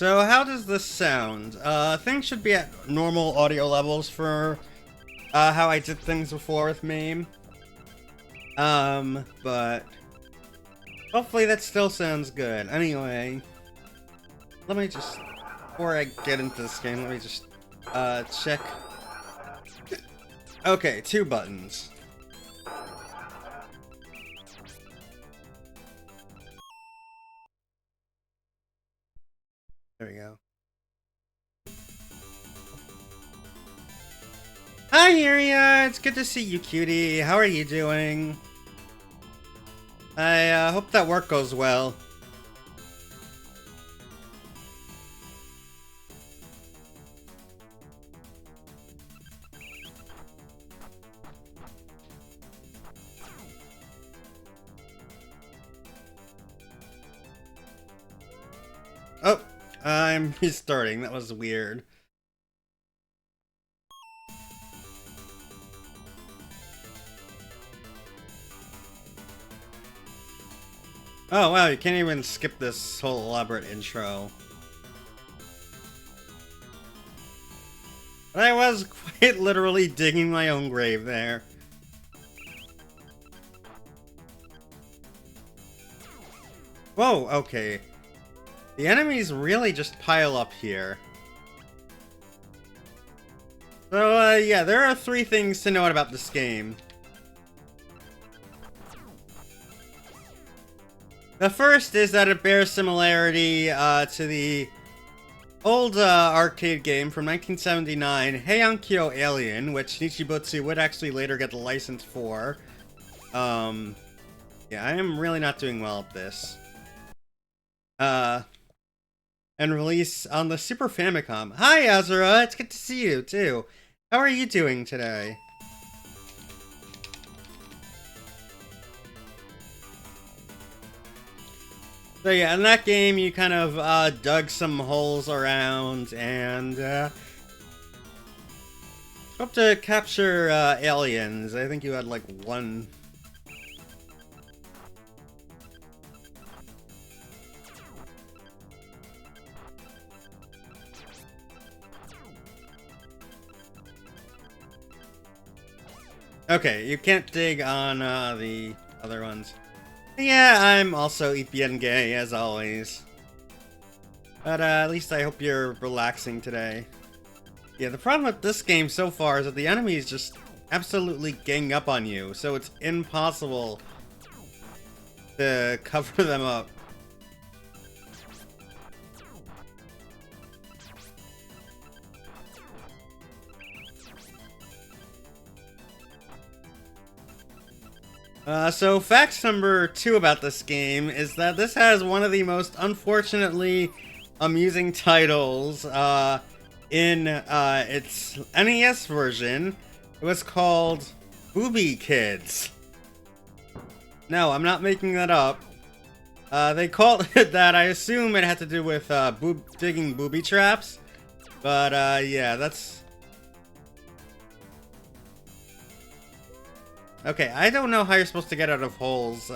So how does this sound? Things should be at normal audio levels for how I did things before with MAME. But hopefully that still sounds good. Anyway, let me just, before I get into this game, let me just check. Okay, 2 buttons. There we go. Hi, Iria! It's good to see you, cutie. How are you doing? I hope that work goes well. Oh, I'm restarting. That was weird. Oh wow, you can't even skip this whole elaborate intro. But I was quite literally digging my own grave there. Whoa, okay. The enemies really just pile up here. So, yeah, there are 3 things to note about this game. The first is that it bears similarity to the old arcade game from 1979, Heiankyo Alien, which Nichibutsu would actually later get the license for. Yeah, I am really not doing well at this. And release on the Super Famicom. Hi, Azura! It's good to see you, too. How are you doing today? So yeah, in that game, you kind of dug some holes around and hope to capture aliens. I think you had like 1. Okay, you can't dig on the other ones. Yeah, I'm also EPN gay, as always. But at least I hope you're relaxing today. Yeah, the problem with this game so far is that the enemies just absolutely gang up on you, so it's impossible to cover them up. So facts number 2 about this game is that this has one of the most unfortunately amusing titles in its NES version. It was called Booby Kids. No, I'm not making that up. They called it that. I assume it had to do with digging booby traps. But yeah, that's... Okay, I don't know how you're supposed to get out of holes,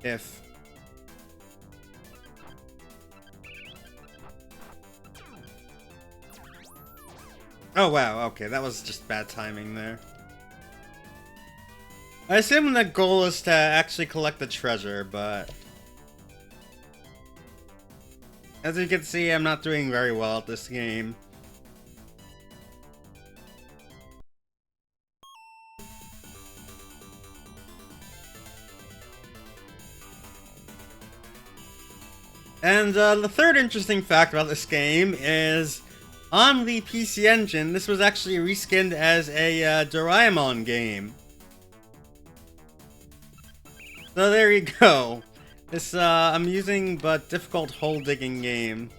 if... Oh wow, okay, that was just bad timing there. I assume the goal is to actually collect the treasure, but... As you can see, I'm not doing very well at this game. And the third interesting fact about this game is, on the PC Engine, this was actually reskinned as a Doraemon game. So there you go. This amusing but difficult hole-digging game.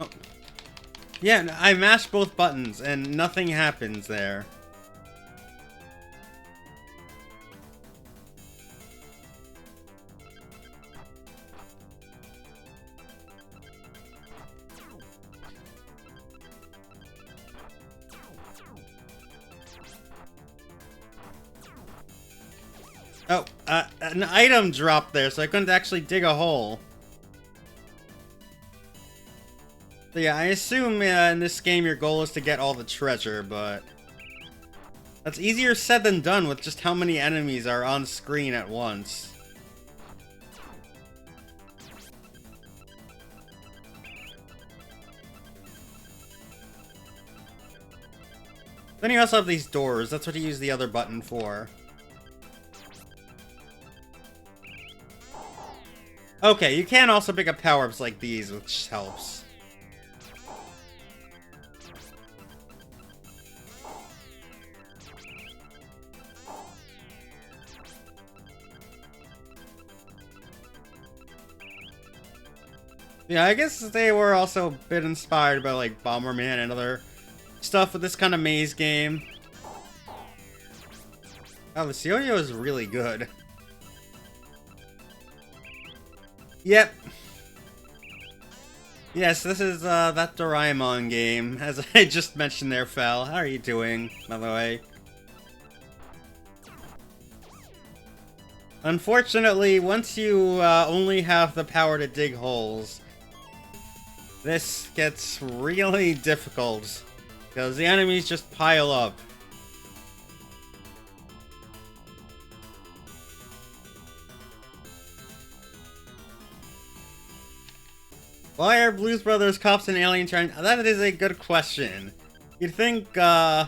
Oh. Yeah, I mashed both buttons and nothing happens there. Oh, an item dropped there, so I couldn't actually dig a hole. So yeah, I assume in this game your goal is to get all the treasure, but that's easier said than done with just how many enemies are on screen at once. Then you also have these doors. That's what you use the other button for. Okay, you can also pick up power-ups like these, which helps. Yeah, I guess they were also a bit inspired by, like, Bomberman and other stuff with this kind of maze game. Oh, the yo-yo is really good. Yep. Yes, this is that Doraemon game, as I just mentioned there, Fel. How are you doing, by the way? Unfortunately, once you only have the power to dig holes, this gets really difficult, because the enemies just pile up. Why are Blues Brothers cops and aliens trying? That is a good question. You'd think, at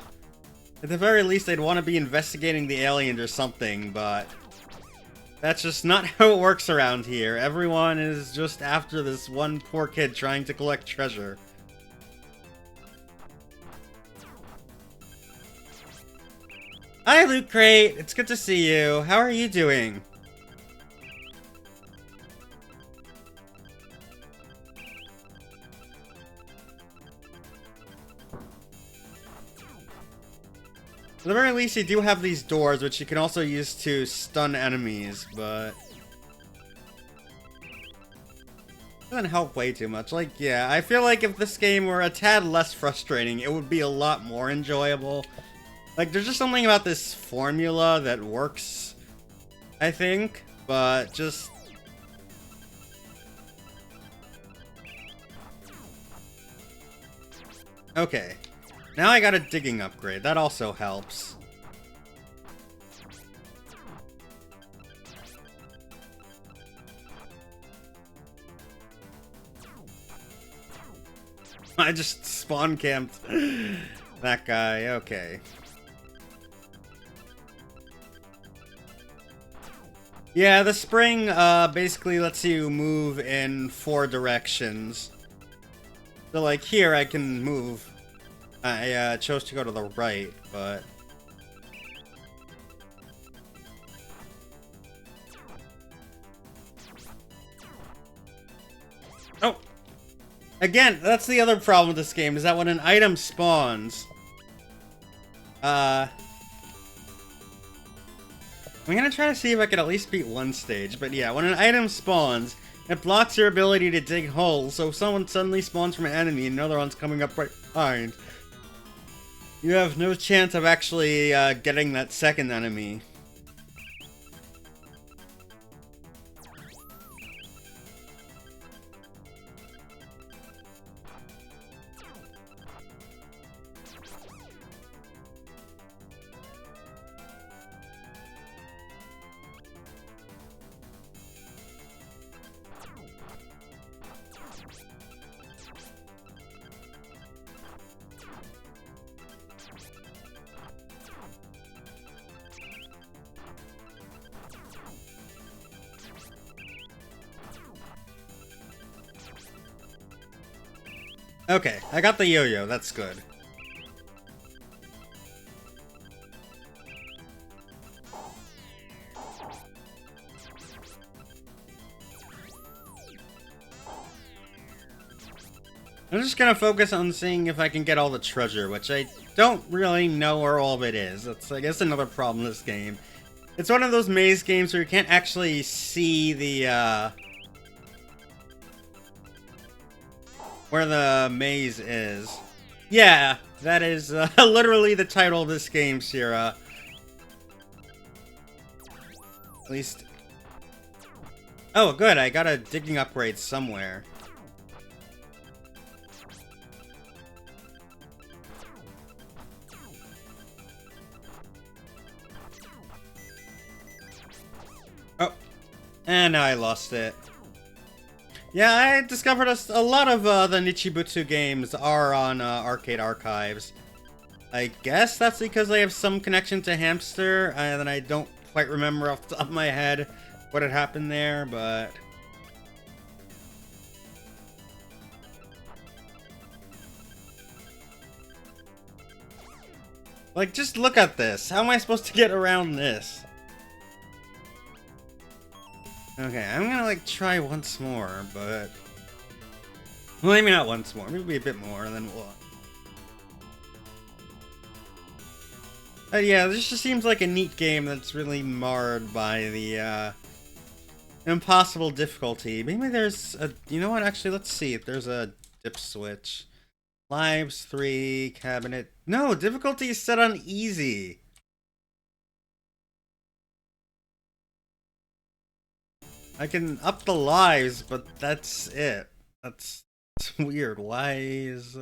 the very least, they'd want to be investigating the aliens or something, but that's just not how it works around here. Everyone is just after this one poor kid trying to collect treasure. Hi, Loot Crate! It's good to see you. How are you doing? At the very least, you do have these doors, which you can also use to stun enemies, but doesn't help way too much. Like, yeah, I feel like if this game were a tad less frustrating, it would be a lot more enjoyable. Like, there's just something about this formula that works, I think, but just... Okay. Now I got a digging upgrade. That also helps. I just spawn camped that guy. Okay. Yeah, the spring basically lets you move in 4 directions. So like here I can move. I chose to go to the right, but... Oh! Again, that's the other problem with this game, is that when an item spawns... I'm gonna try to see if I can at least beat one stage, but yeah, when an item spawns, it blocks your ability to dig holes, so if someone suddenly spawns from an enemy and another one's coming up right behind, you have no chance of actually getting that second enemy. Okay, I got the yo-yo, that's good. I'm just gonna focus on seeing if I can get all the treasure, which I don't really know where all of it is. That's, I guess, another problem with this game. It's one of those maze games where you can't actually see the, where the maze is. Yeah, that is literally the title of this game, Sierra. At least... Oh, good, I got a digging upgrade somewhere. Oh, and now I lost it. Yeah, I discovered a lot of the Nichibutsu games are on Arcade Archives. I guess that's because they have some connection to Hamster, and I don't quite remember off the top of my head what had happened there, but... Like, just look at this. How am I supposed to get around this? Okay, I'm gonna, like, try once more, but... Well, maybe not once more. Maybe a bit more, and then we'll... Yeah, this just seems like a neat game that's really marred by the, impossible difficulty. Maybe there's a... You know what? Actually, let's see if there's a dip switch. Lives 3, cabinet... No, difficulty is set on easy. I can up the lives, but that's it. That's weird. Why is,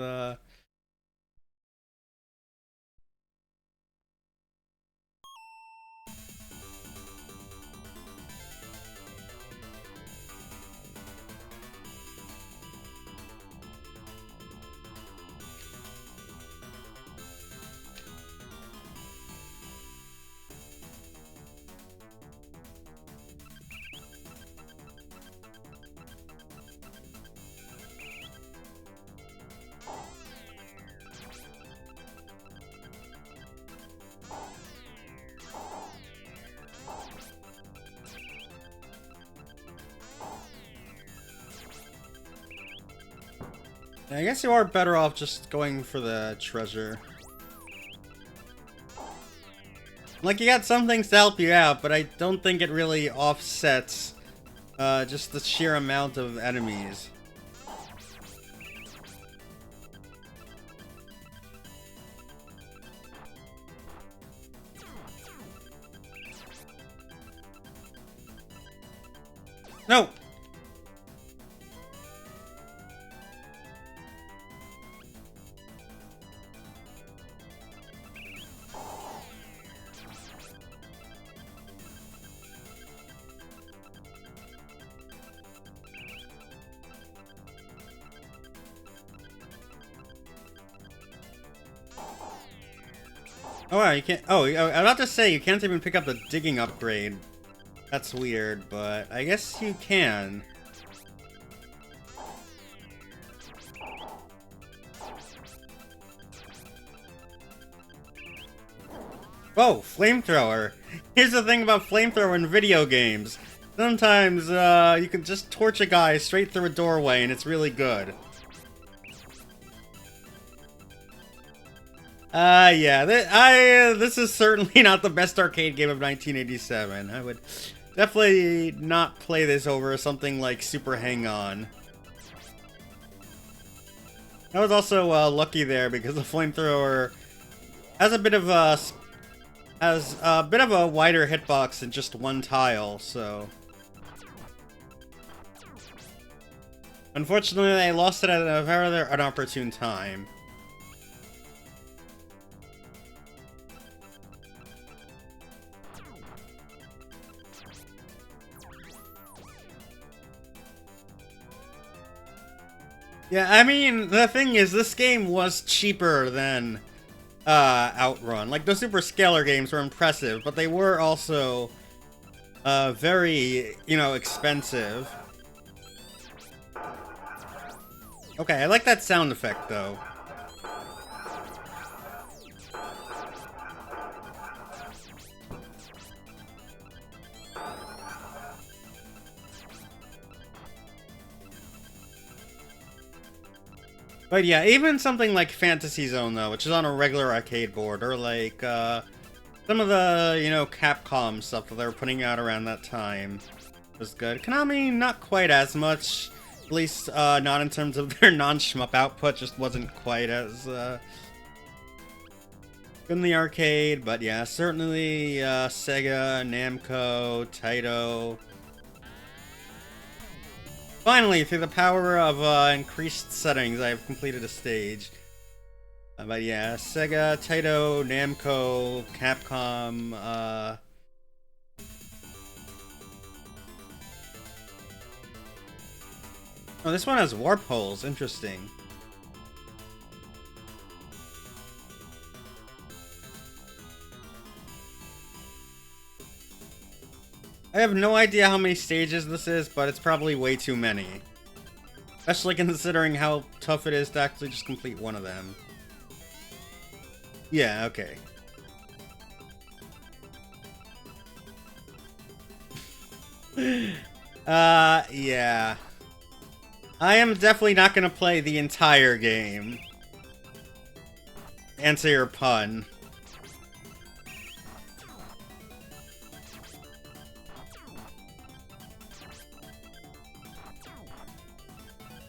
I guess you are better off just going for the treasure. Like, you got some things to help you out, but I don't think it really offsets just the sheer amount of enemies. No! Oh wow, you can't... Oh, I was about to say, you can't even pick up the digging upgrade. That's weird, but I guess you can. Whoa, flamethrower. Here's the thing about flamethrower in video games. Sometimes, you can just torch a guy straight through a doorway and it's really good. Yeah, this is certainly not the best arcade game of 1987. I would definitely not play this over something like Super Hang-On. I was also lucky there because the flamethrower has a bit of a wider hitbox than just one tile, so... Unfortunately, I lost it at a very inopportune time. Yeah, I mean, the thing is, this game was cheaper than Outrun. Like, the Super Scalar games were impressive, but they were also very, you know, expensive. Okay, I like that sound effect, though. But yeah, even something like Fantasy Zone, though, which is on a regular arcade board, or like, some of the, you know, Capcom stuff that they were putting out around that time was good. Konami, not quite as much. At least, not in terms of their non-shmup output, just wasn't quite as, in the arcade, but yeah, certainly Sega, Namco, Taito. Finally, through the power of increased settings, I have completed a stage. But yeah, Sega, Taito, Namco, Capcom, oh, this one has warp holes. Interesting. I have no idea how many stages this is, but it's probably way too many. Especially considering how tough it is to actually just complete one of them. Yeah, okay. Yeah. I am definitely not gonna play the entire game. Answer your pun.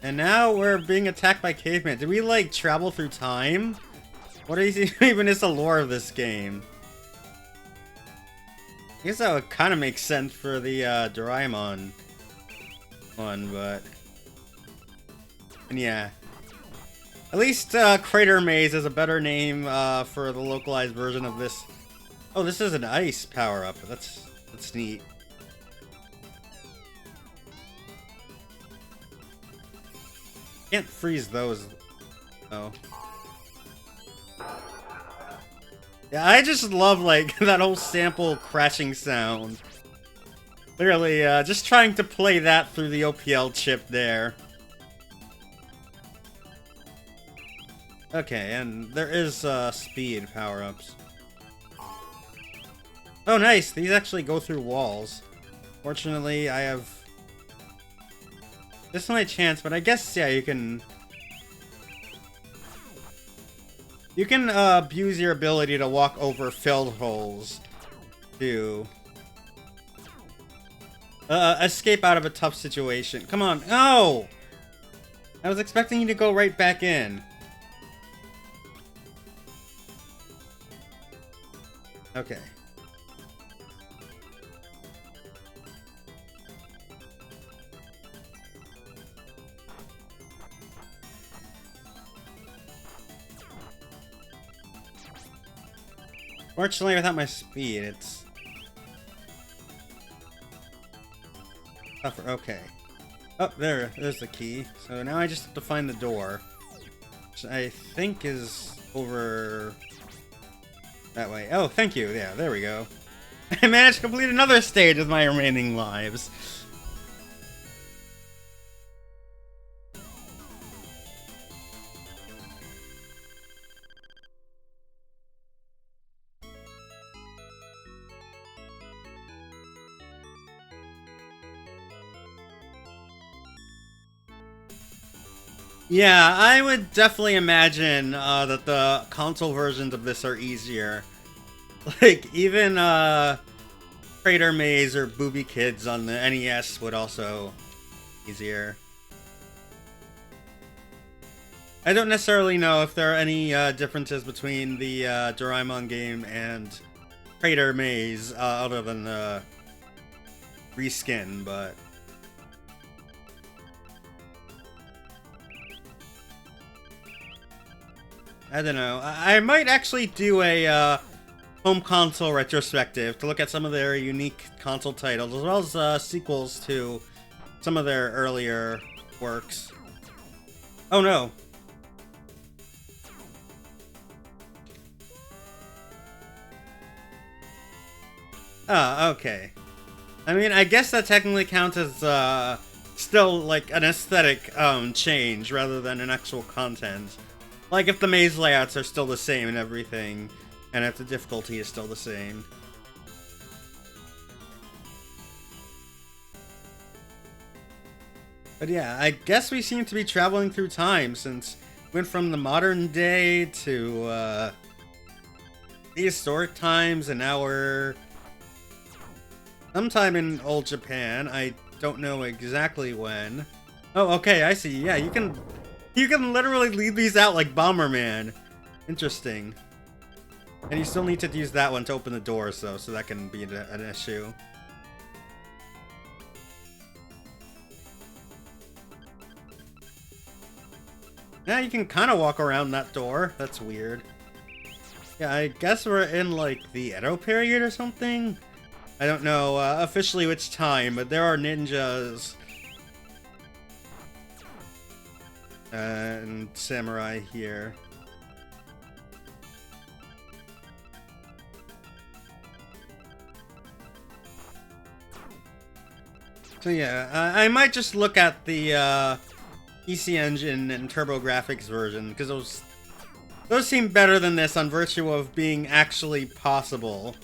And now we're being attacked by cavemen. Did we, like, travel through time? What even is the lore of this game? I guess that would kind of make sense for the Doraemon one, but... And yeah. At least Crater Maze is a better name for the localized version of this. Oh, this is an ice power-up. That's neat. Can't freeze those. Oh. Yeah, I just love, like, that whole sample crashing sound. Literally, just trying to play that through the OPL chip there. Okay, and there is, speed power-ups. Oh, nice! These actually go through walls. Fortunately, I have... This is my chance, but I guess, yeah, you can... You can, abuse your ability to walk over filled holes to... escape out of a tough situation. Come on. No! I was expecting you to go right back in. Okay. Fortunately, without my speed, it's tougher. Okay. Oh, there's the key. So now I just have to find the door, which I think is over that way. Oh, thank you. Yeah, there we go. I managed to complete another stage with my remaining lives. Yeah, I would definitely imagine that the console versions of this are easier. Like, even Crater Maze or Booby Kids on the NES would also be easier. I don't necessarily know if there are any differences between the Doraemon game and Crater Maze other than the reskin, but... I don't know. I might actually do a home console retrospective to look at some of their unique console titles, as well as sequels to some of their earlier works. Oh no. Ah, okay. I mean, I guess that technically counts as still like an aesthetic change rather than an actual content. Like, if the maze layouts are still the same and everything, and if the difficulty is still the same. But yeah, I guess we seem to be traveling through time, since we went from the modern day to, prehistoric times, and now we're sometime in old Japan. I don't know exactly when. Oh, okay, I see. Yeah, you can literally leave these out like Bomberman. Interesting. And you still need to use that one to open the door, so that can be an issue. Now you can kind of walk around that door. That's weird. Yeah, I guess we're in, like, the Edo period or something? I don't know officially which time, but there are ninjas and samurai here. So yeah, I might just look at the PC Engine and TurboGrafx version, because those seem better than this on virtue of being actually possible.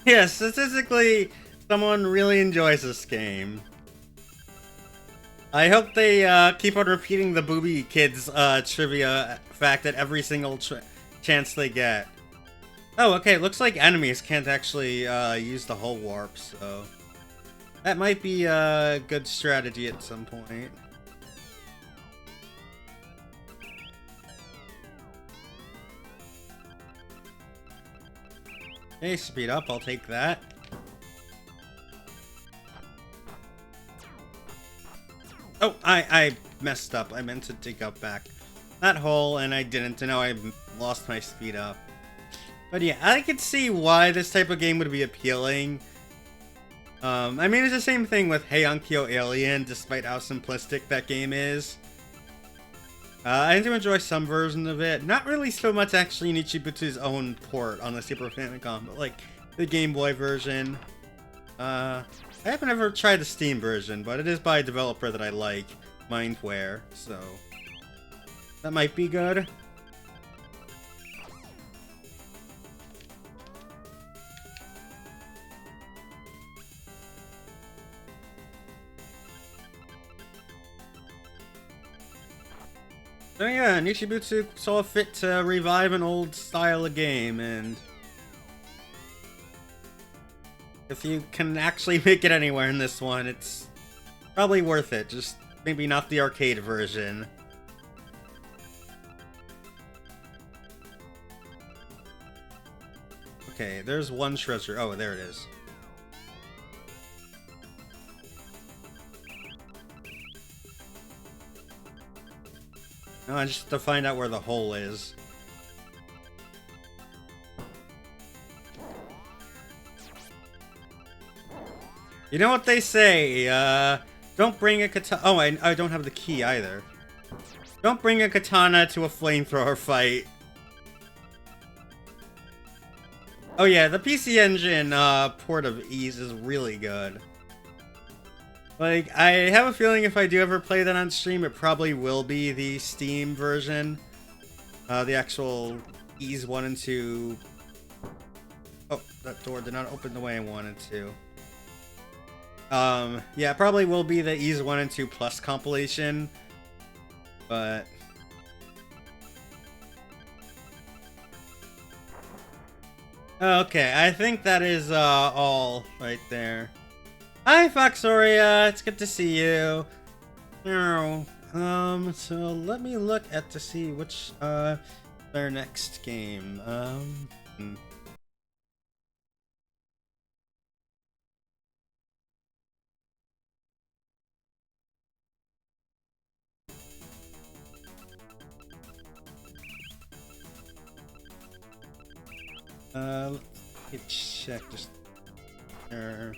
Yeah, statistically, someone really enjoys this game. I hope they keep on repeating the Booby Kids trivia fact at every single chance they get. Oh, okay, looks like enemies can't actually use the hull warp, so that might be a good strategy at some point. Hey, speed up, I'll take that. Oh, I messed up. I meant to dig up back that hole, and I didn't, and now I lost my speed up. But yeah, I could see why this type of game would be appealing. I mean, it's the same thing with Heian-kyo Alien, despite how simplistic that game is. I do enjoy some version of it. Not really so much, actually, Nichibutsu's own port on the Super Famicom, but, like, the Game Boy version. I haven't ever tried the Steam version, but it is by a developer that I like, Mindware, so that might be good. So yeah, Nichibutsu saw fit to revive an old style of game, and if you can actually make it anywhere in this one, it's probably worth it. Just maybe not the arcade version. Okay, there's one treasure. Oh, there it is. No, I just have to find out where the hole is. You know what they say, don't bring a katana. Oh, I don't have the key either. Don't bring a katana to a flamethrower fight. Oh yeah, the PC Engine port of Ys is really good. Like, I have a feeling if I do ever play that on stream, it probably will be the Steam version. The actual Ys 1 and 2. Oh, that door did not open the way I wanted to. Yeah, it probably will be the Ys 1 and 2 Plus compilation. But okay, I think that is all right there. Hi, Foxoria, it's good to see you. So let me look at to see which their next game. Let me check just there.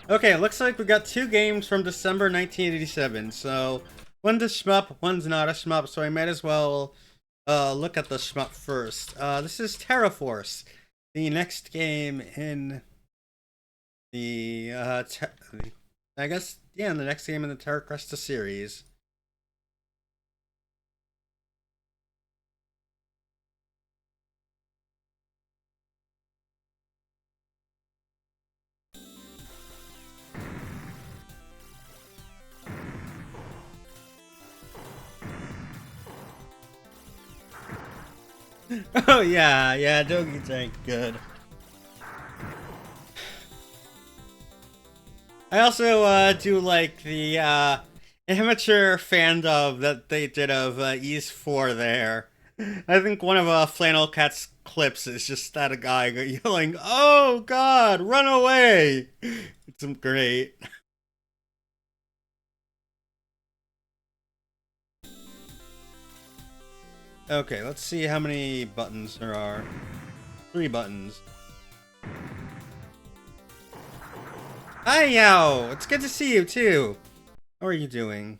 Okay, looks like we got two games from December 1987, so One's a shmup, one's not a shmup, so I might as well look at the shmup first. This is Terra Force, the next game in the I guess yeah, the next game in the Terra Cresta series. Oh yeah, yeah, Dogi Tank, good. I also do like the amateur fandom that they did of Ease 4 there. I think one of Flannel Cat's clips is just that a guy yelling, "Oh God, run away!" It's great. Okay, let's see how many buttons there are. 3 buttons. Hi, Yao! It's good to see you, too! How are you doing?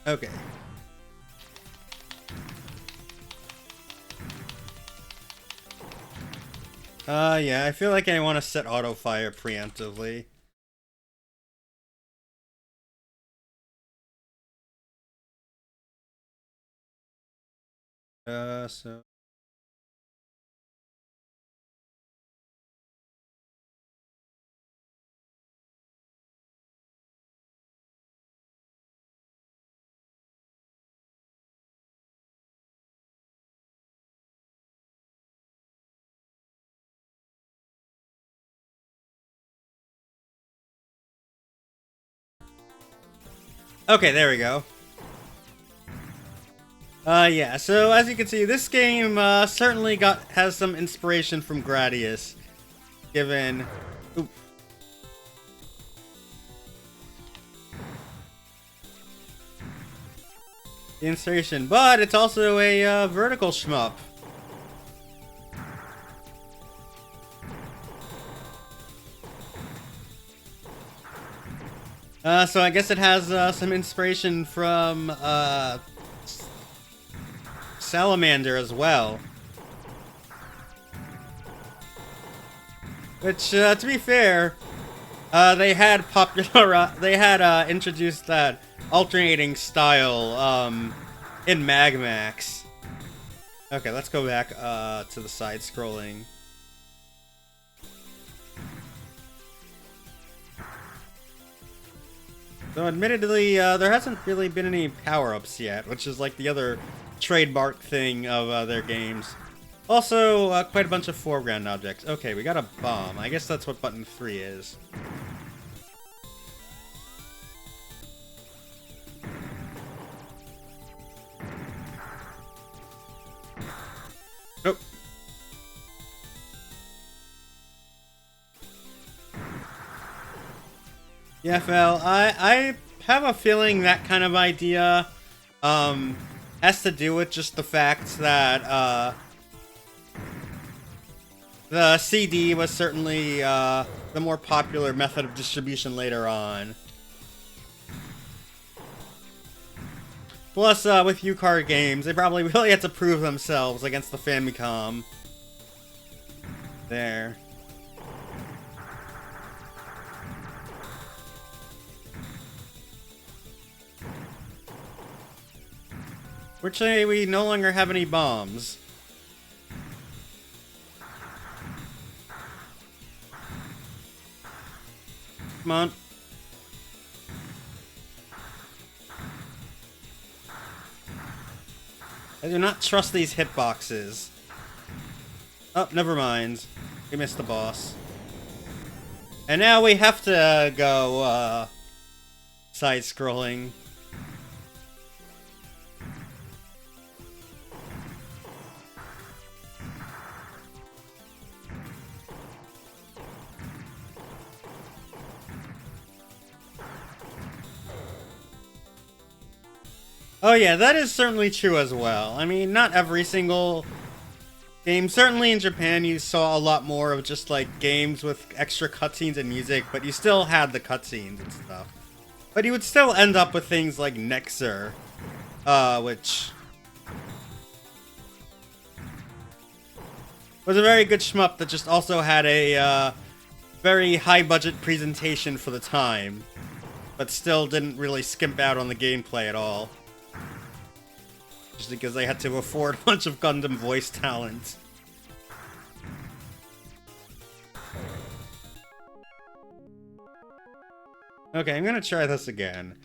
Okay. Yeah, I feel like I want to set auto fire preemptively. So... Okay, there we go. Yeah, so as you can see, this game, certainly has some inspiration from Gradius, given... Oop. The inspiration, but it's also a, vertical shmup. So I guess it has, some inspiration from, Salamander as well. Which, to be fair, they had introduced that alternating style, in Magmax. Okay, let's go back, to the side-scrolling. So admittedly, there hasn't really been any power-ups yet, which is like the other trademark thing of their games. Also, quite a bunch of foreground objects. Okay, we got a bomb. I guess that's what button 3 is. Nope. Yeah, Fel, I have a feeling that kind of idea, has to do with just the fact that, the CD was certainly, the more popular method of distribution later on. Plus, with U-Card games, they probably really had to prove themselves against the Famicom. There. Fortunately, we no longer have any bombs. Come on. I do not trust these hitboxes. Oh, never mind. We missed the boss. And now we have to go, side-scrolling. Oh yeah, that is certainly true as well. I mean, not every single game. Certainly in Japan, you saw a lot more of just like games with extra cutscenes and music, but you still had the cutscenes and stuff. But you would still end up with things like Nexer, which was a very good shmup that just also had a very high budget presentation for the time, but still didn't really skimp out on the gameplay at all. Just because they had to afford a bunch of Gundam voice talent. Okay, I'm gonna try this again.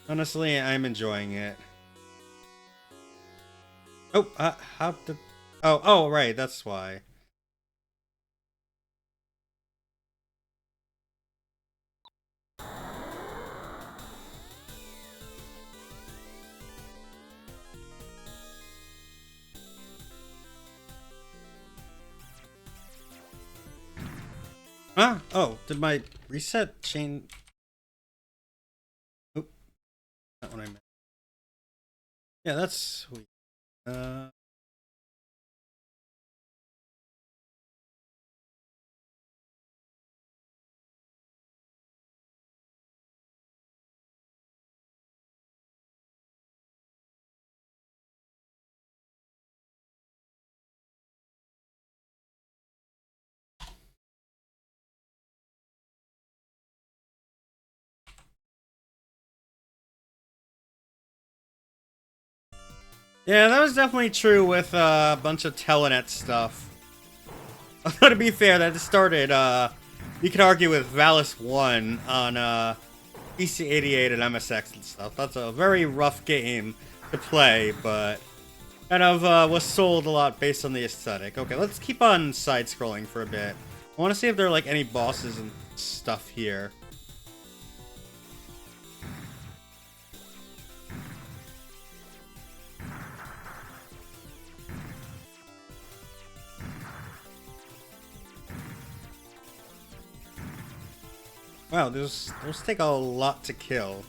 Honestly, I'm enjoying it. Oh, how did... Oh, right, that's why. Ah, oh, did my reset change? Oop, not what I meant. Yeah, that's sweet. Yeah, that was definitely true with a bunch of Telenet stuff. Although to be fair, that started, you could argue with Valis 1 on, PC88 and MSX and stuff. That's a very rough game to play, but kind of, was sold a lot based on the aesthetic. Okay, let's keep on side-scrolling for a bit. I want to see if there are, like, any bosses and stuff here. Wow, those take a lot to kill.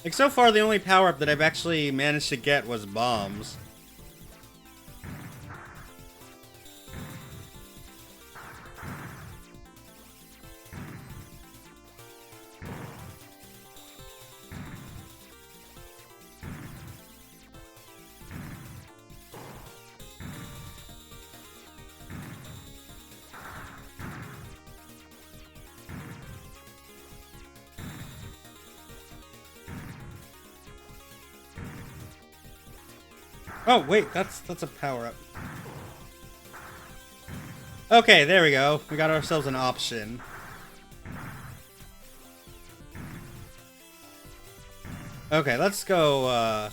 Like, so far, the only power-up that I've actually managed to get was bombs. Oh, wait, that's a power-up. Okay, there we go. We got ourselves an option. Okay, let's go,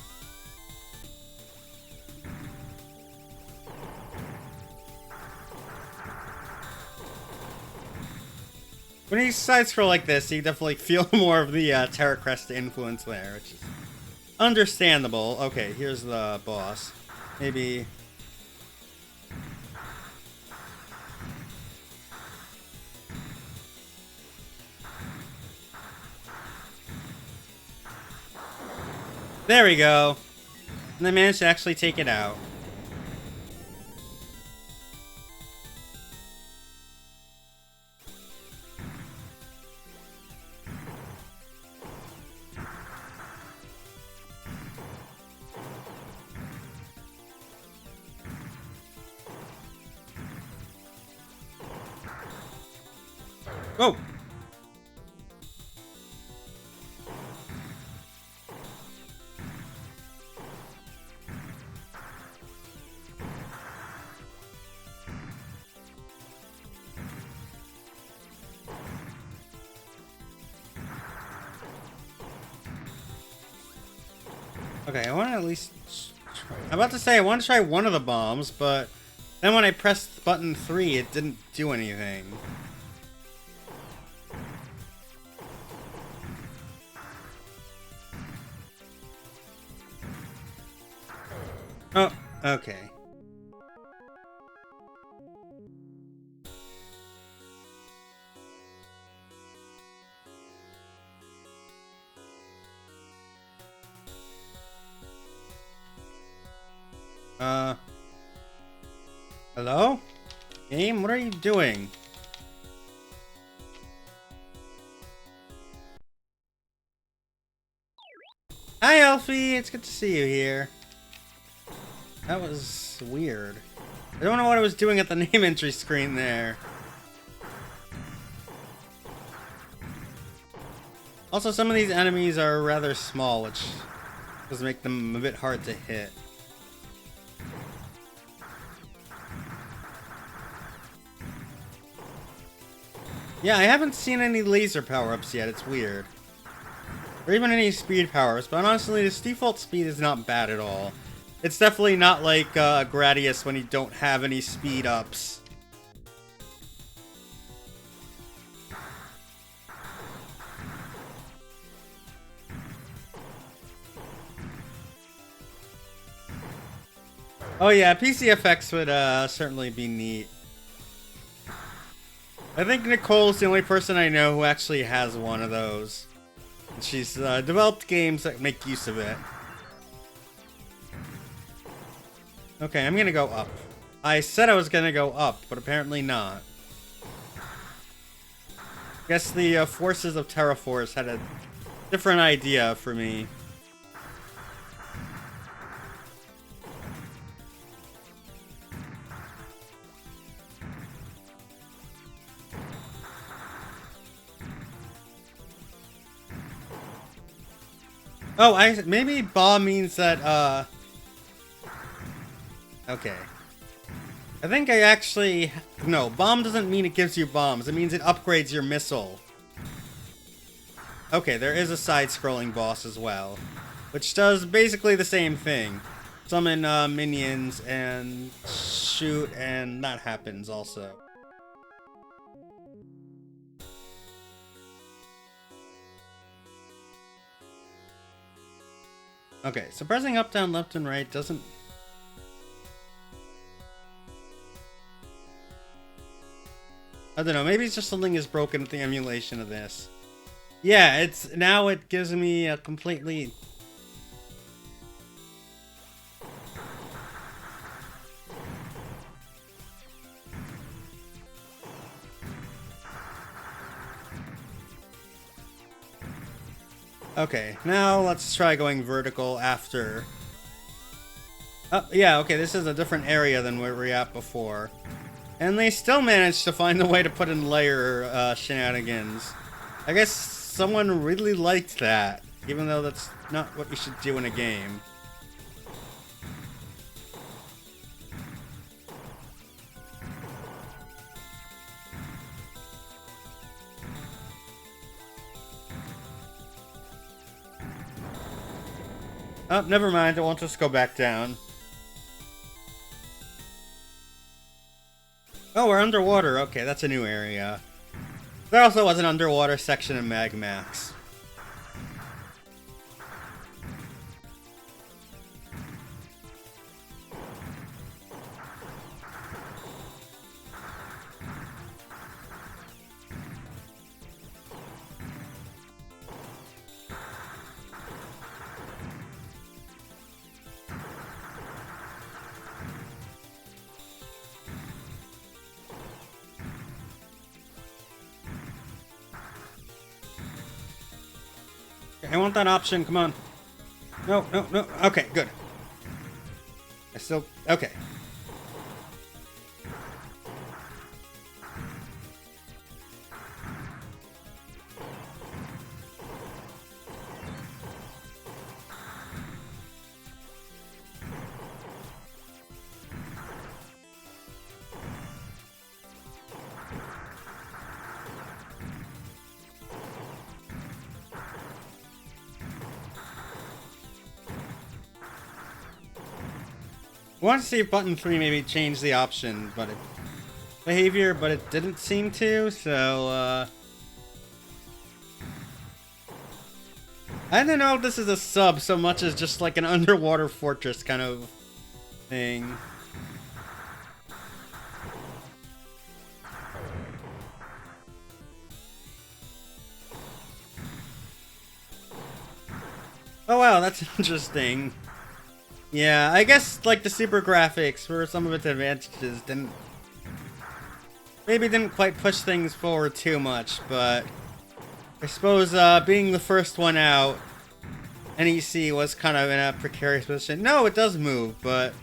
when you side-scroll like this, you definitely feel more of the, Terra Crest influence there, which is understandable. Okay, here's the boss. Maybe... There we go. And I managed to actually take it out. Whoa! Okay, I want to at least try. I'm about to say I want to try one of the bombs, but then when I pressed button 3, it didn't do anything. Oh, okay. Uh, Hello? Game, what are you doing? Hi, Elfie! It's good to see you here. That was weird. I don't know what I was doing at the name entry screen there. Also, some of these enemies are rather small, which does make them a bit hard to hit. Yeah, I haven't seen any laser power-ups yet, it's weird. Or even any speed powers, but honestly, this default speed is not bad at all. It's definitely not like Gradius when you don't have any speed ups. Oh yeah, PC effects would certainly be neat. I think Nicole's the only person I know who actually has one of those. She's developed games that make use of it. Okay, I'm gonna go up. I said I was gonna go up, but apparently not. Guess the forces of Terraforce had a different idea for me. Oh, maybe bomb means that, okay. I think I actually... No, bomb doesn't mean it gives you bombs. It means it upgrades your missile. Okay, there is a side-scrolling boss as well, which does basically the same thing. Summon minions and shoot, and that happens also. Okay, so pressing up, down, left, and right doesn't... I don't know, maybe it's just something is broken with the emulation of this. Yeah, it gives me a completely... Okay, now let's try going vertical after. Oh, yeah, okay, this is a different area than where we were at before. And they still managed to find a way to put in layer shenanigans. I guess someone really liked that, even though that's not what you should do in a game. Oh, never mind, I won't just go back down. Oh, we're underwater. Okay, that's a new area. There also was an underwater section in Mag Max. I want that option, come on. No, no, no. Okay, good. I still... Okay. I want to see if button 3 maybe changed the option, but behavior, but it didn't seem to, so, I don't know if this is a sub so much as just like an underwater fortress kind of thing. Oh wow, that's interesting. Yeah, I guess like the super graphics for some of its advantages didn't quite push things forward too much, but I suppose being the first one out, NEC was kind of in a precarious position. No, it does move, but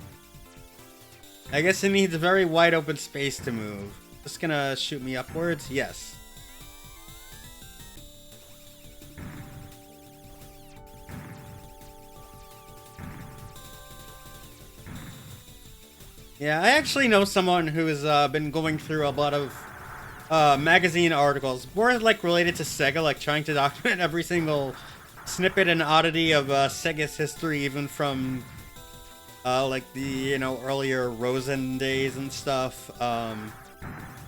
I guess it needs a very wide open space to move. Just gonna shoot me upwards? Yes. Yeah, I actually know someone who has been going through a lot of magazine articles, more like related to Sega, like trying to document every single snippet and oddity of Sega's history, even from like the, you know, earlier Rosen days and stuff. And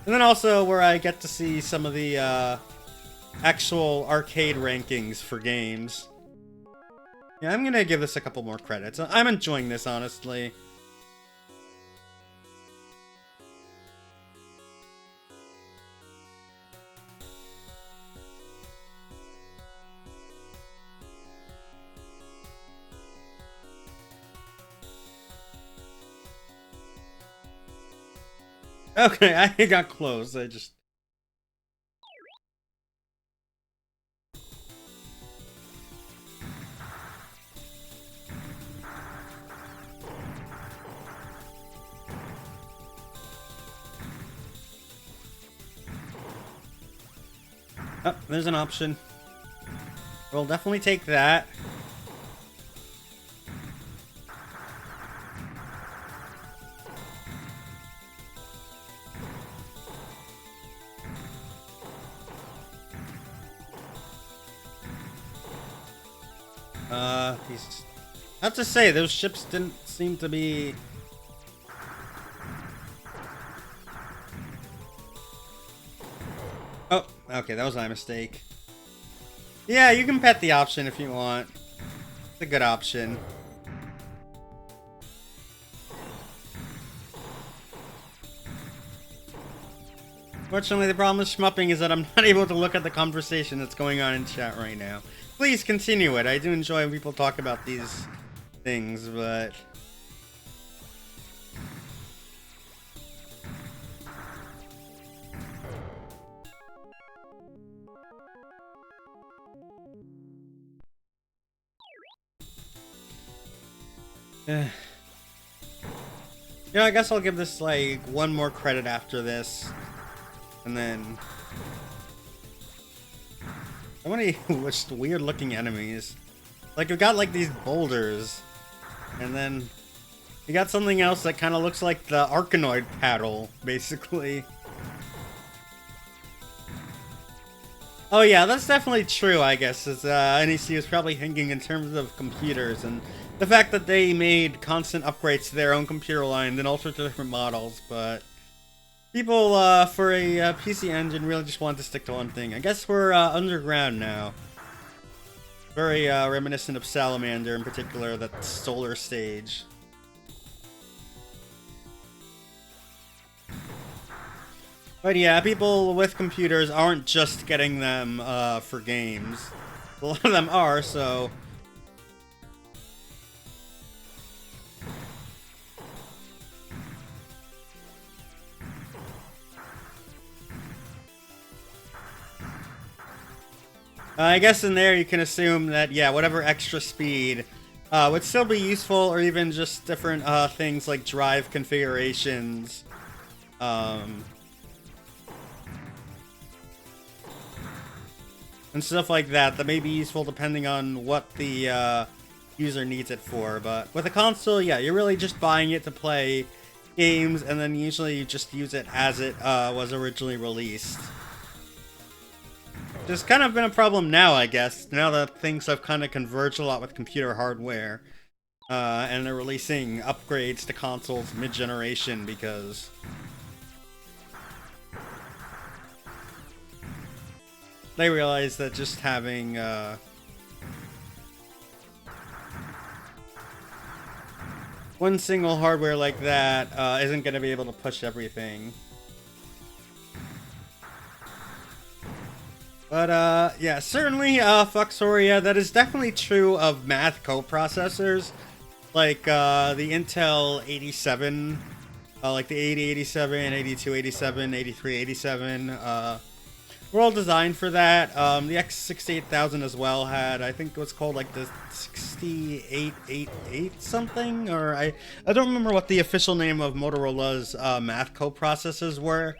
then also where I get to see some of the actual arcade rankings for games. Yeah, I'm gonna give this a couple more credits. I'm enjoying this, honestly. Okay, I got close. I just... Oh, there's an option. We'll definitely take that. I have to say, those ships didn't seem to be... Oh, okay, that was my mistake. Yeah, you can pet the option if you want. It's a good option. Fortunately, the problem with shmupping is that I'm not able to look at the conversation that's going on in chat right now. Please continue it. I do enjoy when people talk about these things, but... Yeah, I guess I'll give this, like, one more credit after this. And then... So many weird-looking enemies. Like, we've got, like, these boulders. And then... You got something else that kind of looks like the Arkanoid paddle, basically. Oh yeah, that's definitely true, I guess, as NEC was probably thinking in terms of computers, and the fact that they made constant upgrades to their own computer line and all sorts of different models, but people for a PC engine really just wanted to stick to one thing. I guess we're underground now. Very reminiscent of Salamander, in particular, that solar stage. But yeah, people with computers aren't just getting them for games. A lot of them are, so... I guess in there you can assume that, yeah, whatever extra speed would still be useful, or even just different things like drive configurations. And stuff like that that may be useful depending on what the user needs it for. But with a console, yeah, you're really just buying it to play games, and then usually you just use it as it was originally released. Which has kind of been a problem now, I guess, now that things have kind of converged a lot with computer hardware. And they're releasing upgrades to consoles mid-generation because... they realize that just having, one single hardware like that, isn't going to be able to push everything. But, yeah, certainly, Fuxoria, that is definitely true of math coprocessors. like the Intel 87, like the 8087, 8287, 8387. Were all designed for that. The X68000 as well had, I think it was called like the 6888 something, or I don't remember what the official name of Motorola's math coprocessors were,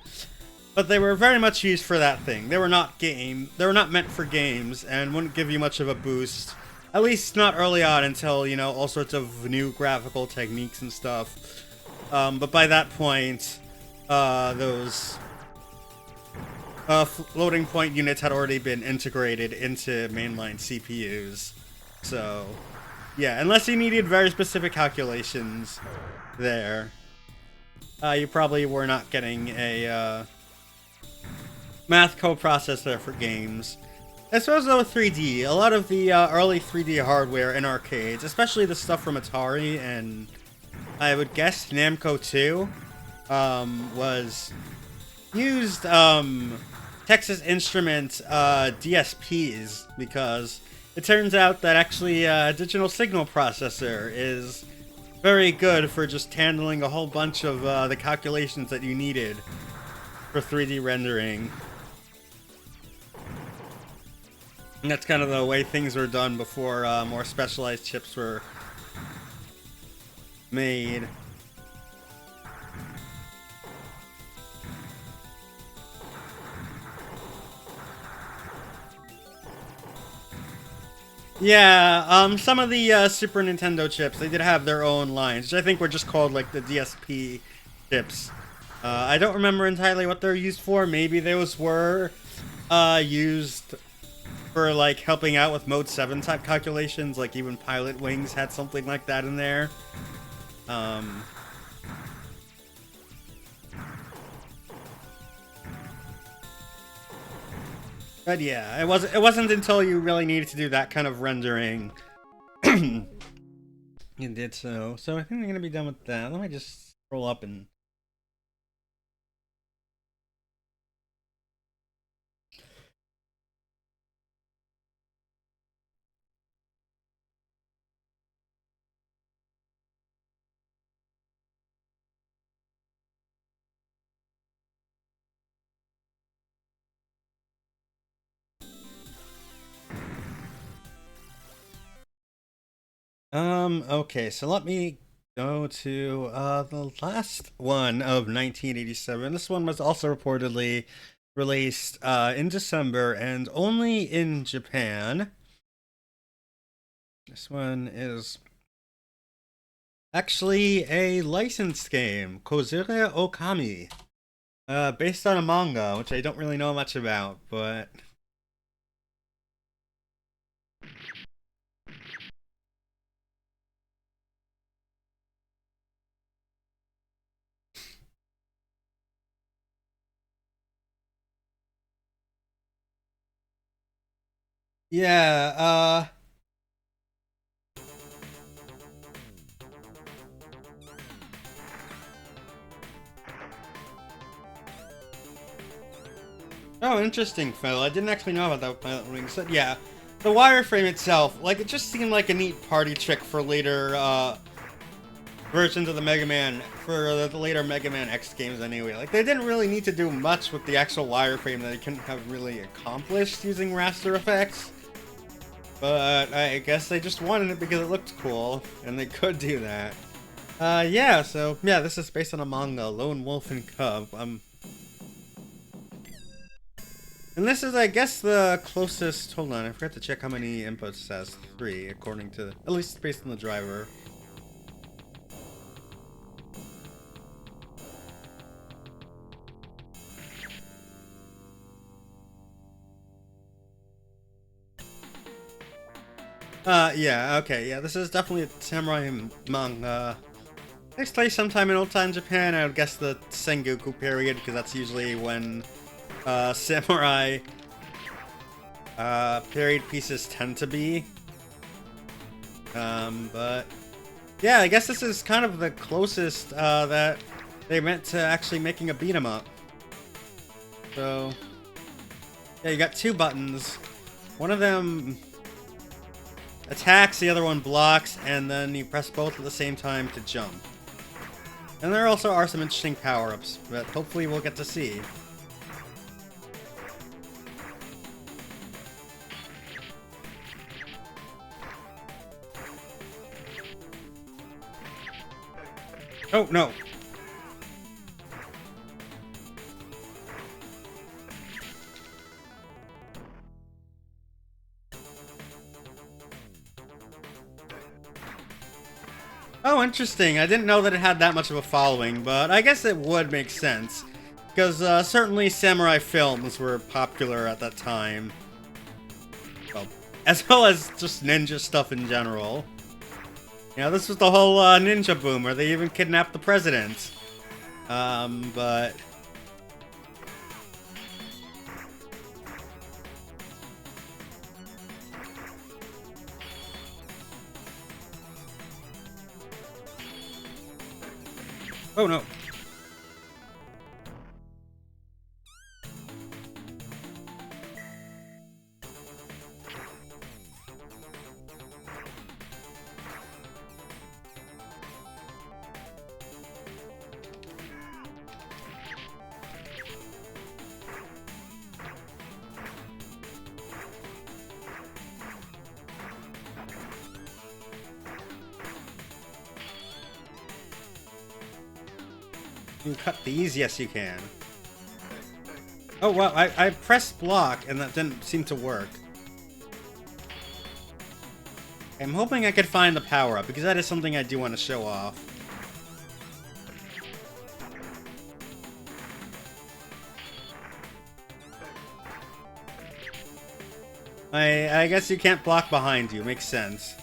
but they were very much used for that thing. They were not meant for games, and wouldn't give you much of a boost. At least not early on until, you know, all sorts of new graphical techniques and stuff. But by that point, those floating point units had already been integrated into mainline CPUs. So, yeah, unless you needed very specific calculations there, you probably were not getting a math coprocessor for games. As well as though 3D, a lot of the early 3D hardware in arcades, especially the stuff from Atari and I would guess Namco too, was used Texas Instruments DSPs, because it turns out that actually a digital signal processor is very good for just handling a whole bunch of the calculations that you needed for 3D rendering. And that's kind of the way things were done before more specialized chips were made. Yeah, some of the Super Nintendo chips, they did have their own lines, which I think were just called like the DSP chips. I don't remember entirely what they're used for. Maybe those were used for like helping out with Mode 7 type calculations, like even Pilot Wings had something like that in there. But yeah, it wasn't until you really needed to do that kind of rendering you did so. So I think I'm gonna be done with that. Let me just scroll up and okay, so let me go to the last one of 1987. This one was also reportedly released in December and only in Japan. This one is actually a licensed game, Kozure Okami, based on a manga, which I don't really know much about, but yeah, oh, interesting, Phil. I didn't actually know about that Pilot Wing. So, yeah, the wireframe itself, like, it just seemed like a neat party trick for later, versions of the Mega Man, for the later Mega Man X games anyway. Like, they didn't really need to do much with the actual wireframe that they couldn't have really accomplished using raster effects. But I guess they just wanted it because it looked cool, and they could do that. Yeah, so, yeah, this is based on a manga, Lone Wolf and Cub. And this is, I guess, the closest... Hold on, I forgot to check how many inputs it has. 3, according to... At least based on the driver. Yeah, okay, yeah, this is definitely a samurai manga. Takes place sometime in old-time Japan, I would guess the Sengoku period, because that's usually when samurai period pieces tend to be. But yeah, I guess this is kind of the closest that they meant to actually making a beat 'em up. So yeah, you got 2 buttons. One of them attacks, the other one blocks, and then you press both at the same time to jump. And there also are some interesting power-ups, but hopefully we'll get to see. Oh, no. Oh, interesting. I didn't know that it had that much of a following, but I guess it would make sense. Because certainly samurai films were popular at that time. Well, as well as just ninja stuff in general. You know, this was the whole ninja boom where they even kidnapped the president. But... Oh, no. You can cut these? Yes, you can. Oh, well, I pressed block, and that didn't seem to work. I'm hoping I could find the power-up, because that is something I do want to show off. I guess you can't block behind you. Makes sense.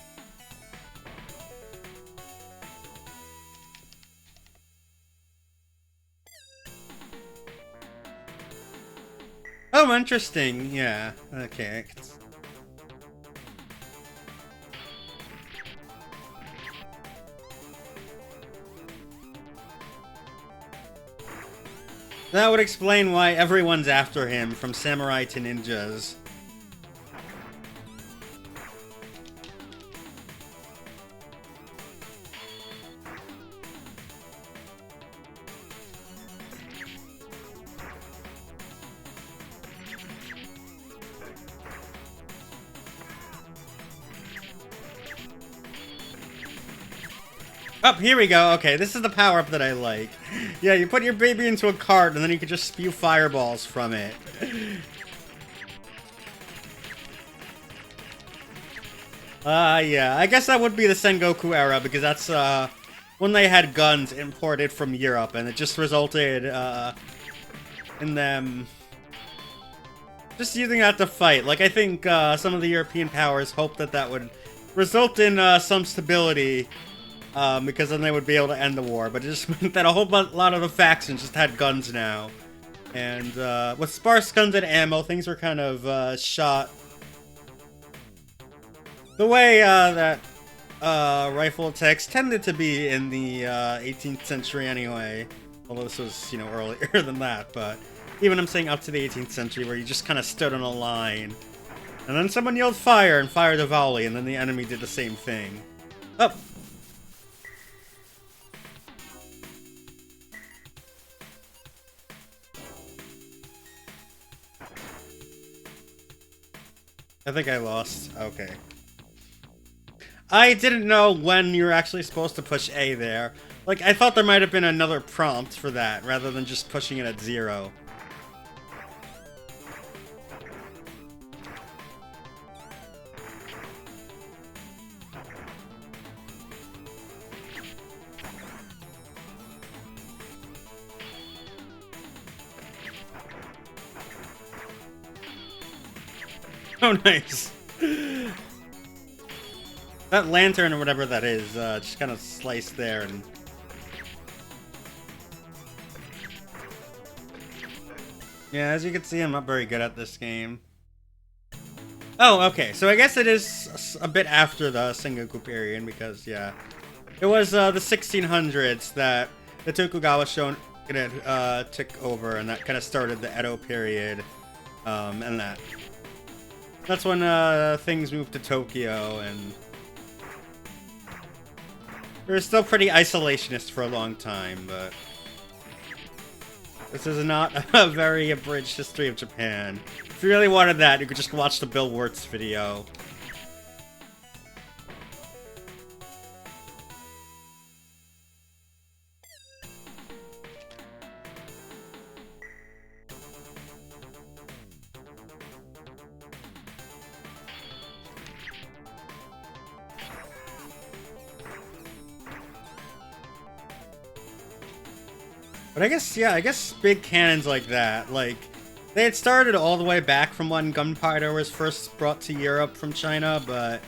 Oh, interesting. Yeah. Okay. That would explain why everyone's after him, from samurai to ninjas. Oh, here we go. Okay, this is the power-up that I like. Yeah, you put your baby into a cart, and then you can just spew fireballs from it. Yeah, I guess that would be the Sengoku era, because that's, when they had guns imported from Europe, and it just resulted, in them just using that to fight. Like, I think, some of the European powers hoped that that would result in, some stability, because then they would be able to end the war, but it just meant that a whole lot of the factions just had guns now. And, with sparse guns and ammo, things were kind of, shot the way, that, rifle attacks tended to be in the, 18th century anyway. Although this was, you know, earlier than that, but even I'm saying up to the 18th century, where you just kind of stood on a line. And then someone yelled fire and fired a volley, and then the enemy did the same thing. Oh! I think I lost. Okay. I didn't know when you were actually supposed to push A there. Like, I thought there might have been another prompt for that, rather than just pushing it at 0. Oh, nice. That lantern or whatever that is, just kind of sliced there and... Yeah, as you can see, I'm not very good at this game. Oh, okay, so I guess it is a bit after the Sengoku period, because, yeah. It was, the 1600s that the Tokugawa shogunate, took over, and that kind of started the Edo period, and that. That's when things moved to Tokyo, and we were still pretty isolationist for a long time, but this is not a very abridged history of Japan. If you really wanted that, you could just watch the Bill Wirtz video. But I guess big cannons like that, like, they had started all the way back from when gunpowder was first brought to Europe from China, but...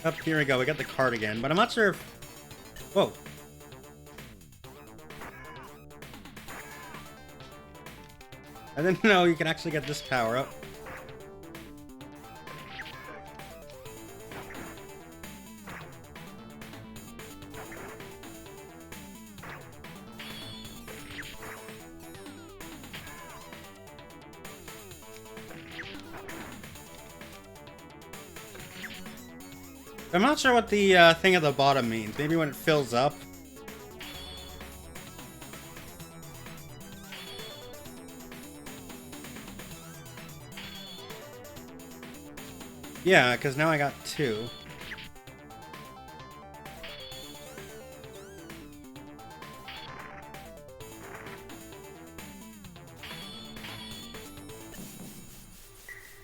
Up here we go, we got the card again, but I'm not sure if... Whoa. I didn't know you can actually get this power up. I'm not sure what the thing at the bottom means. Maybe when it fills up. Yeah, because now I got 2.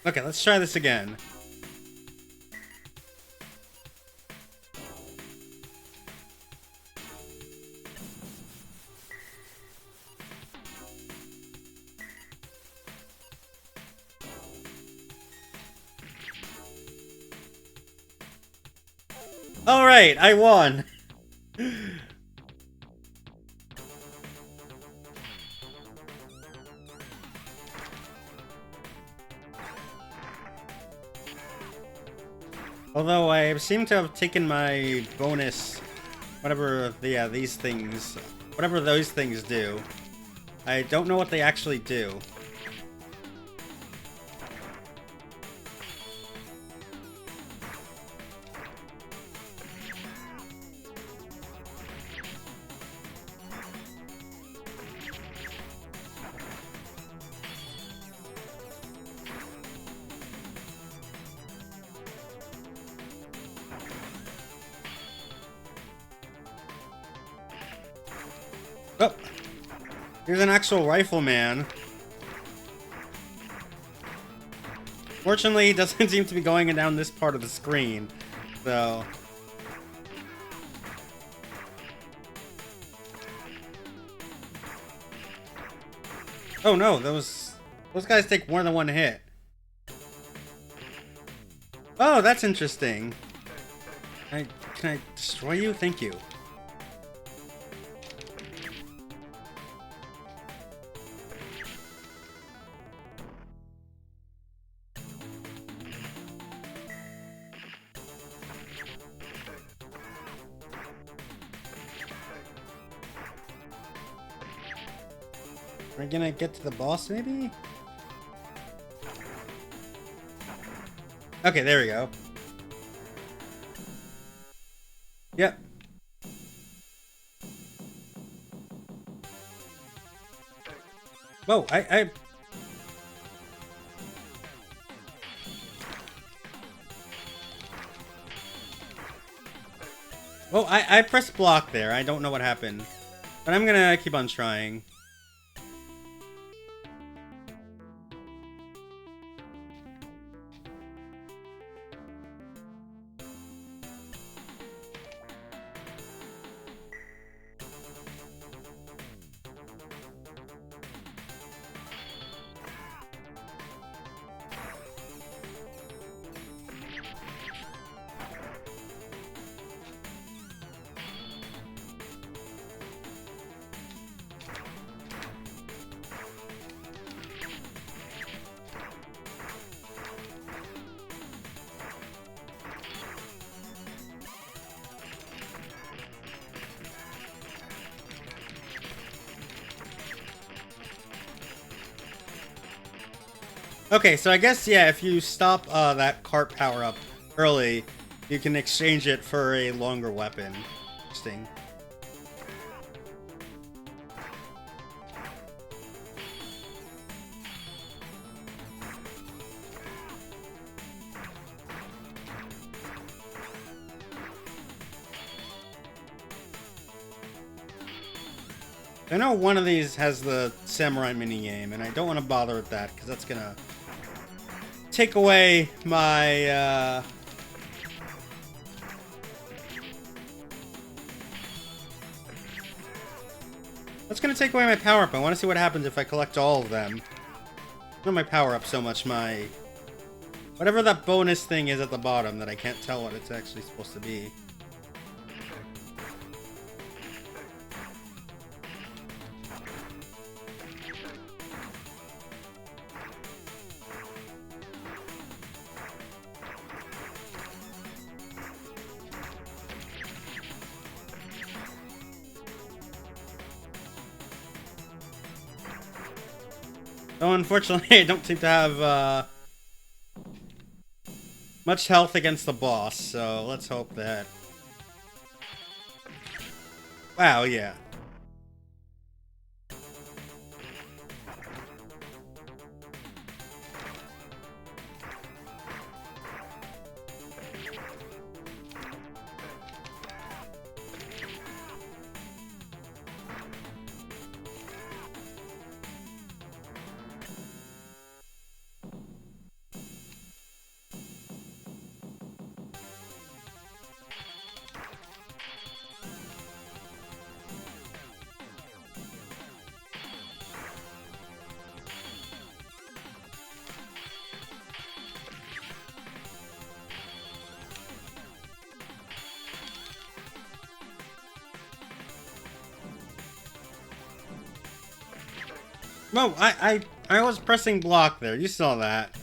Okay, let's try this again. Alright, I won! Although I seem to have taken my bonus, whatever these things, whatever those things do. I don't know what they actually do. Oh! Here's an actual rifleman. Fortunately, he doesn't seem to be going down this part of the screen, so... Oh no, those guys take more than one hit. Oh, that's interesting. Can I destroy you? Thank you. We're gonna get to the boss, maybe? Okay, there we go. Yep. Whoa, Well, I pressed block there. I don't know what happened. But I'm gonna keep on trying. Okay, so I guess, yeah, if you stop that cart power-up early, you can exchange it for a longer weapon. Interesting. I know one of these has the samurai minigame, and I don't want to bother with that, because that's gonna take away my, That's gonna take away my power-up. I want to see what happens if I collect all of them. Not my power-up so much, my... whatever that bonus thing is at the bottom that I can't tell what it's actually supposed to be. Oh, unfortunately, I don't seem to have, much health against the boss, so let's hope that... Wow, yeah. No, I was pressing block there. You saw that.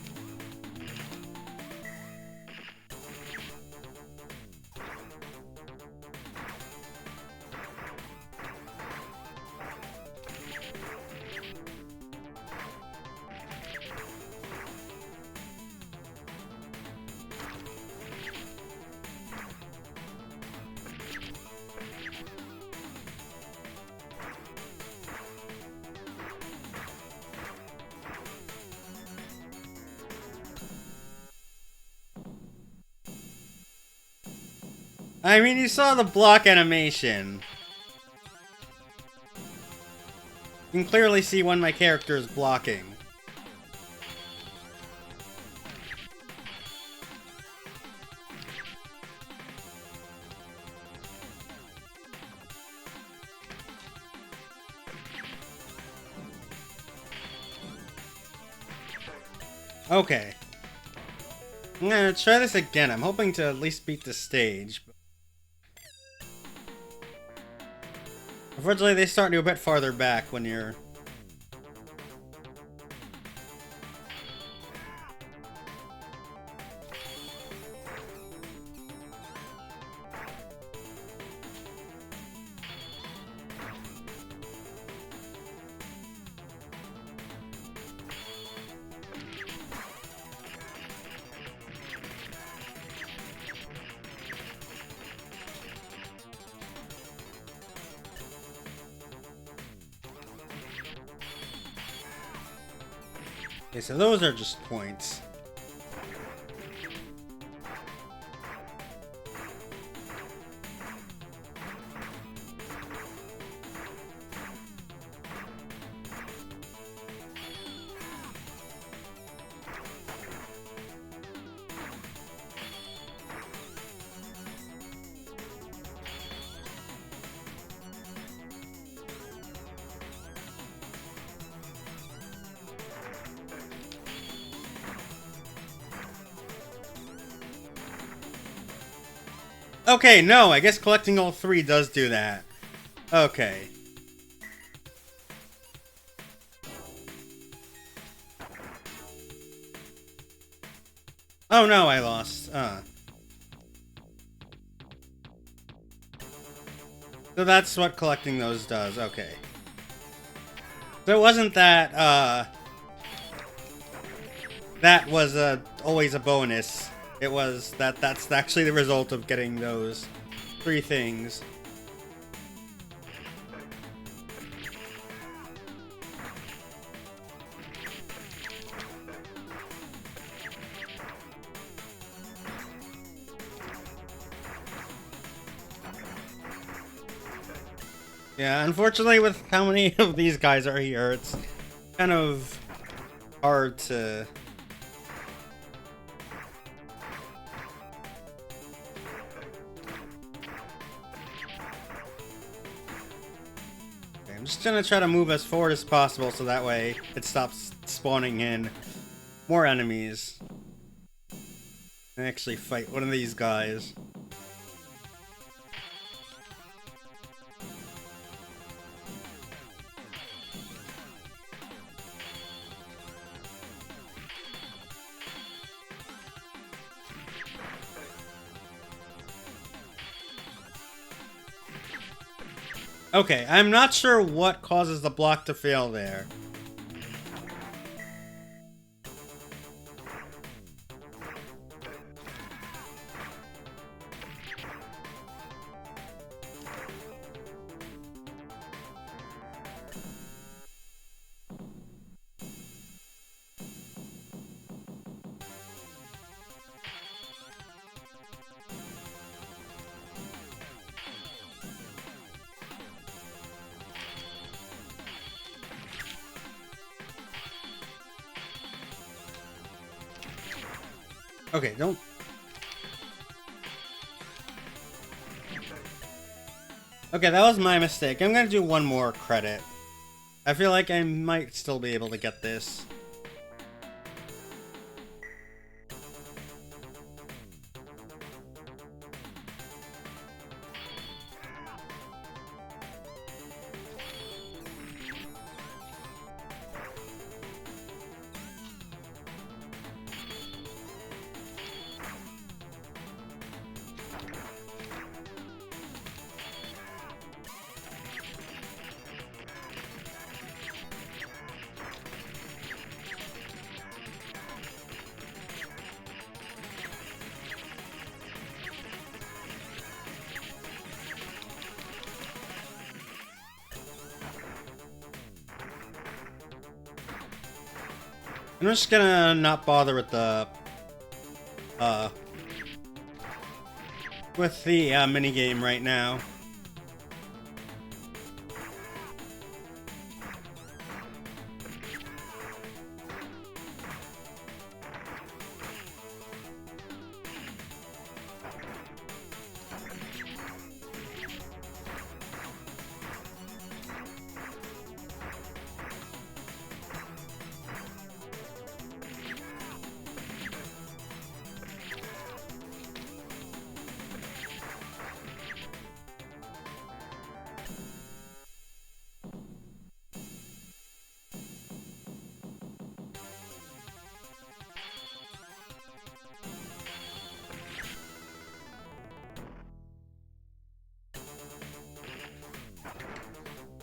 I mean, you saw the block animation. You can clearly see when my character is blocking. Okay. I'm gonna try this again. I'm hoping to at least beat the stage. Unfortunately, they start you a bit farther back when you're... Okay, so those are just points. Okay, no, I guess collecting all three does do that. Okay. Oh no, I lost. So that's what collecting those does, okay. So it wasn't that, that was always a bonus. It was that's actually the result of getting those 3 things. Yeah, unfortunately with how many of these guys are here, it's kind of hard to... Okay, I'm just gonna try to move as forward as possible so that way it stops spawning in more enemies. And actually fight one of these guys. Okay, I'm not sure what causes the block to fail there. Okay, don't... Okay, that was my mistake. I'm gonna do one more credit. I feel like I might still be able to get this. I'm just gonna not bother with the minigame right now.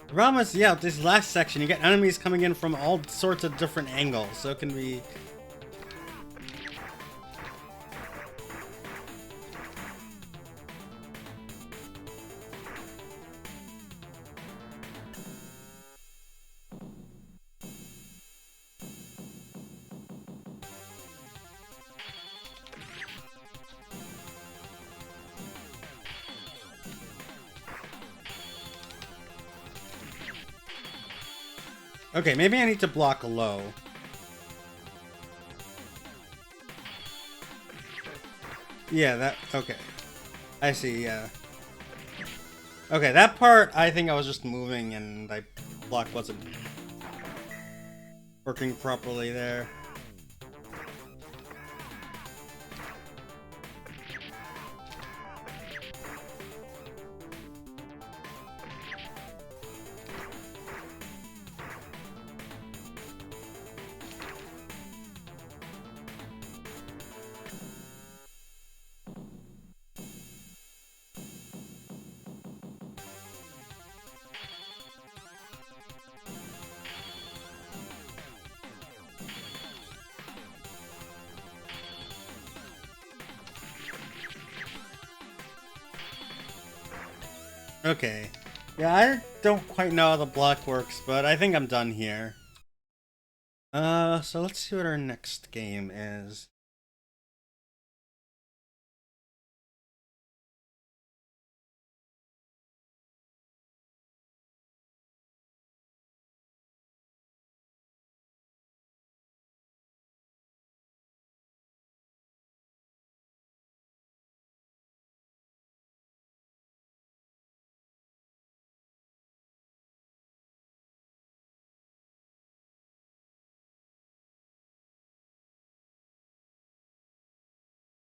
The problem is, yeah, this last section, you get enemies coming in from all sorts of different angles, so it can be... Okay, maybe I need to block low. Yeah, that... Okay. I see, yeah. Okay, that part, I think I was just moving and my block wasn't working properly there. Okay. Yeah, I don't quite know how the block works, but I think I'm done here. So let's see what our next game is.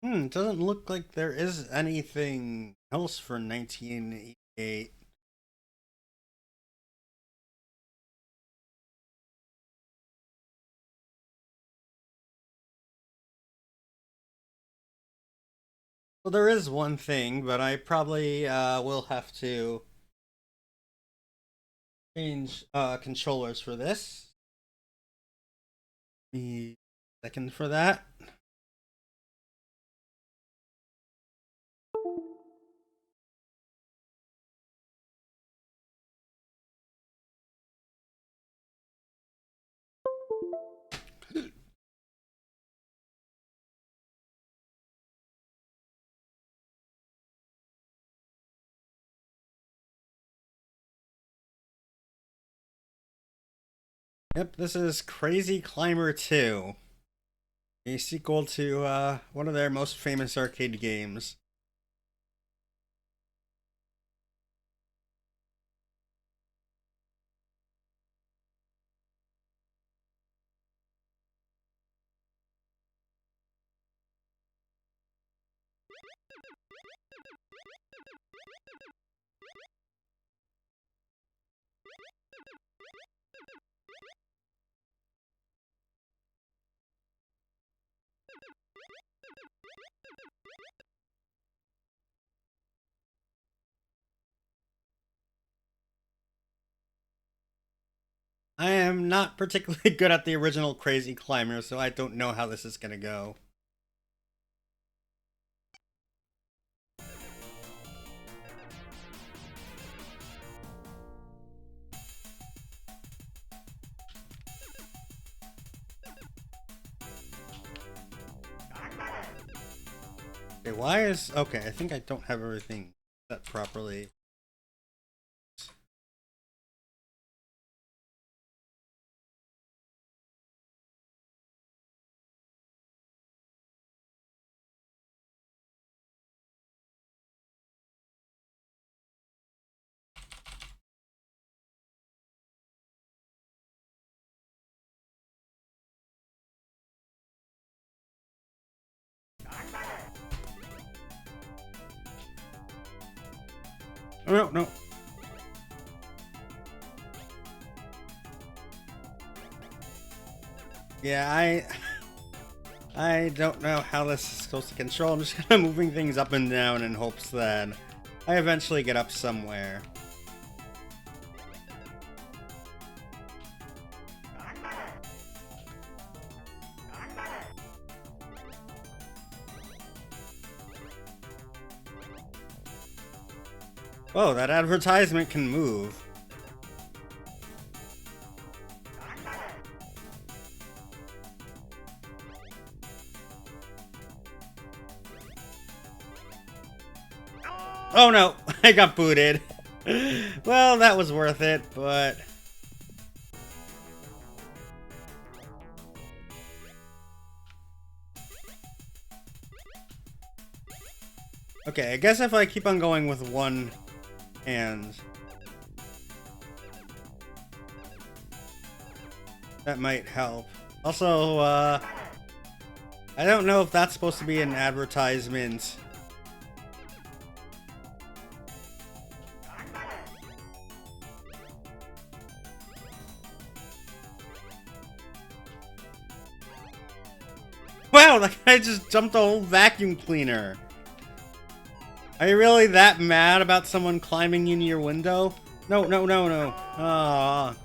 It doesn't look like there is anything else for 1988. Well, there is one thing, but I probably will have to change controllers for this. Give me a second for that. Yep, this is Crazy Climber 2, a sequel to one of their most famous arcade games. I am not particularly good at the original Crazy Climber, so I don't know how this is gonna go. Okay, why is... Okay, I think I don't have everything set properly. Oh, no, no. Yeah, I don't know how this is supposed to control. I'm just kind of moving things up and down in hopes that I eventually get up somewhere. Whoa, that advertisement can move. Oh no, I got booted. Well, that was worth it, but... Okay, I guess if I keep on going with one hand, that might help. Also, I don't know if that's supposed to be an advertisement. Wow, that guy just jumped a whole vacuum cleaner. Are you really that mad about someone climbing in your window? No, no, no, no. Aww.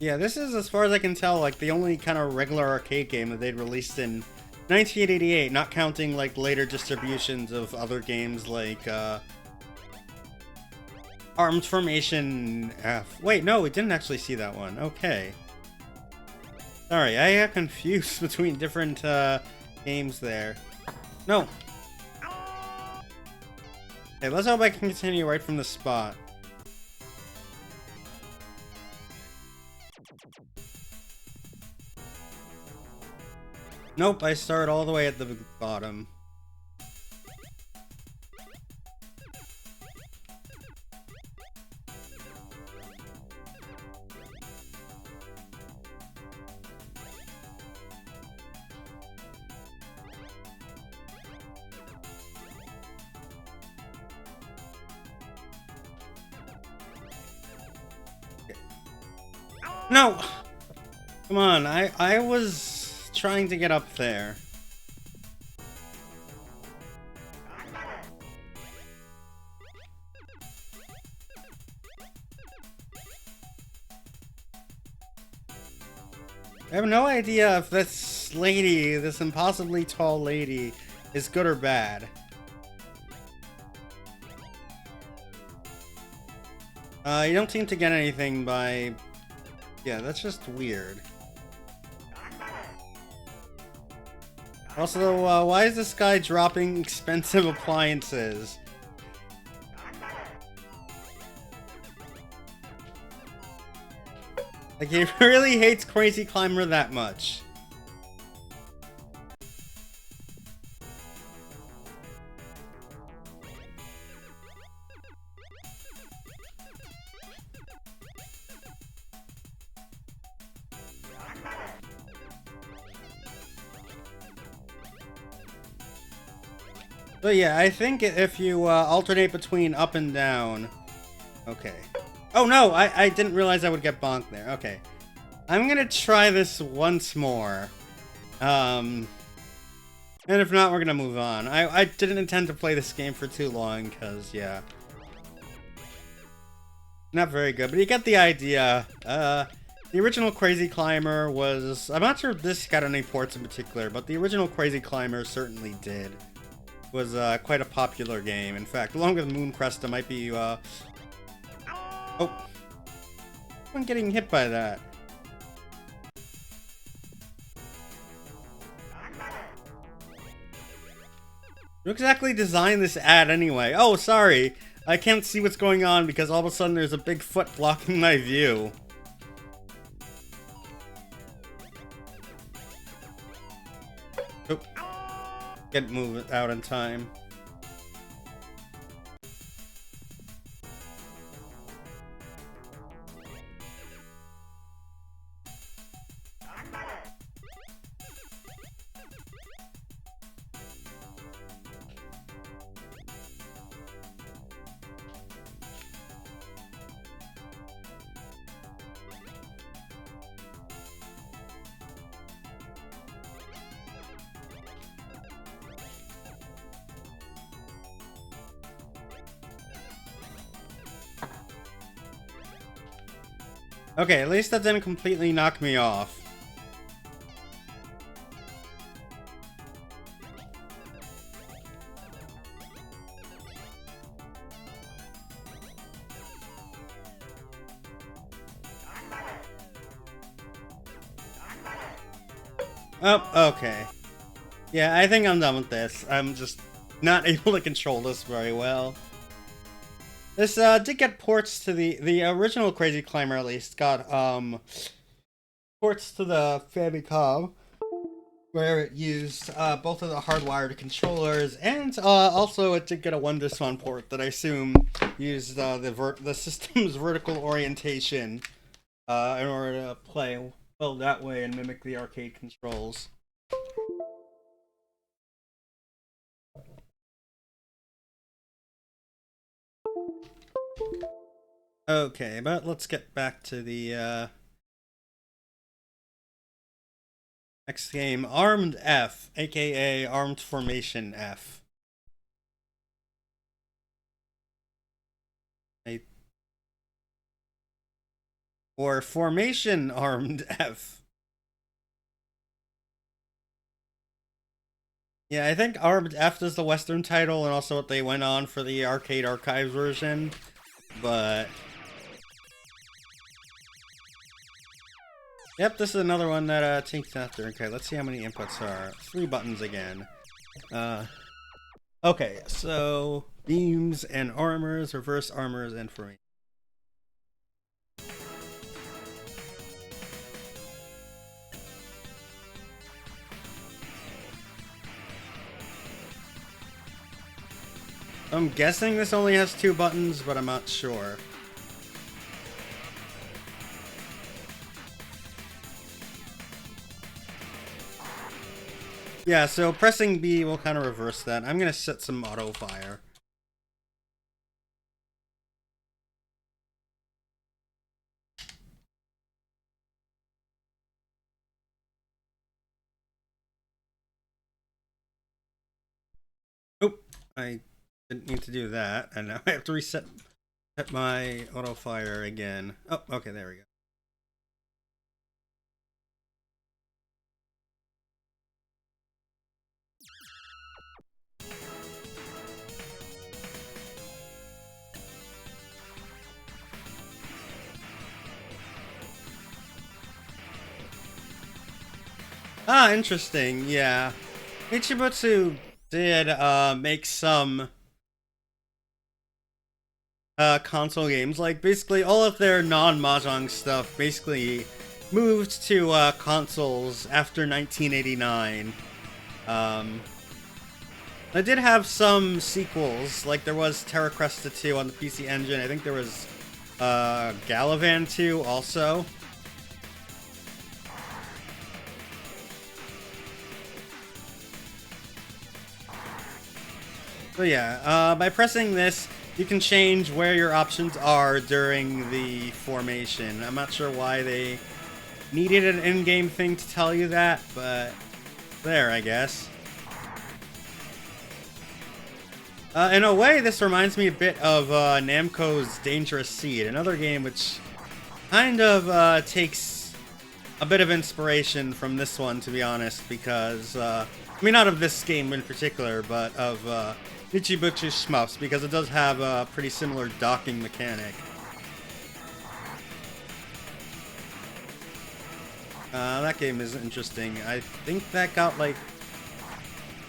Yeah, this is, as far as I can tell, like the only kind of regular arcade game that they'd released in 1988, not counting like later distributions of other games like Armed Formation F. Wait, no, we didn't actually see that one. Okay. Sorry, I got confused between different games there. No. Okay, let's hope I can continue right from the spot. Nope, I start all the way at the bottom. No! Come on, I was trying to get up there. I have no idea if this lady, this impossibly tall lady, is good or bad. You don't seem to get anything by... Yeah, that's just weird. Also, why is this guy dropping expensive appliances? Like, he really hates Crazy Climber that much. So yeah, I think if you alternate between up and down... Okay. Oh no, I didn't realize I would get bonked there. Okay. I'm gonna try this once more. And if not, we're gonna move on. I didn't intend to play this game for too long, because, yeah. Not very good, but you get the idea. The original Crazy Climber was... I'm not sure if this got any ports in particular, but the original Crazy Climber certainly did. Was quite a popular game. In fact, along with Moon Cresta might be... Oh. I'm getting hit by that. Who exactly designed this ad anyway? Oh, sorry. I can't see what's going on because all of a sudden there's a big foot blocking my view. Oh. Get moved out in time. Okay, at least that didn't completely knock me off. Oh, okay. Yeah, I think I'm done with this. I'm just not able to control this very well. This did get ports to the original Crazy Climber, at least got ports to the Famicom, where it used both of the hardwired controllers, and also it did get a 1-to-1 port that I assume used the system's vertical orientation in order to play well that way and mimic the arcade controls. Okay, but let's get back to the next game, Armed F, aka Armed Formation F. Or Formation Armed F. Yeah, I think Armed F is the Western title and also what they went on for the Arcade Archives version. But yep, this is another one that takes after. Okay, let's see how many inputs are. 3 buttons again. Okay, so beams and armors, reverse armors, and formation. I'm guessing this only has 2 buttons, but I'm not sure. Yeah, so pressing B will kind of reverse that. I'm gonna set some auto fire. Oop, I didn't need to do that, and now I have to reset my auto fire again. Oh, okay, there we go. Ah, interesting, yeah. Nichibutsu did make some console games. Like, basically all of their non-mahjong stuff basically moved to consoles after 1989. I did have some sequels, like there was Terra Cresta 2 on the PC Engine. I think there was Galavan 2 also. So yeah, by pressing this, you can change where your options are during the formation. I'm not sure why they needed an in-game thing to tell you that, but there, I guess. In a way, this reminds me a bit of Namco's Dangerous Seed, another game which kind of takes a bit of inspiration from this one, to be honest, because, I mean, not of this game in particular, but of Nichibutsu Shmups, because it does have a pretty similar docking mechanic. That game is interesting. I think that got, like,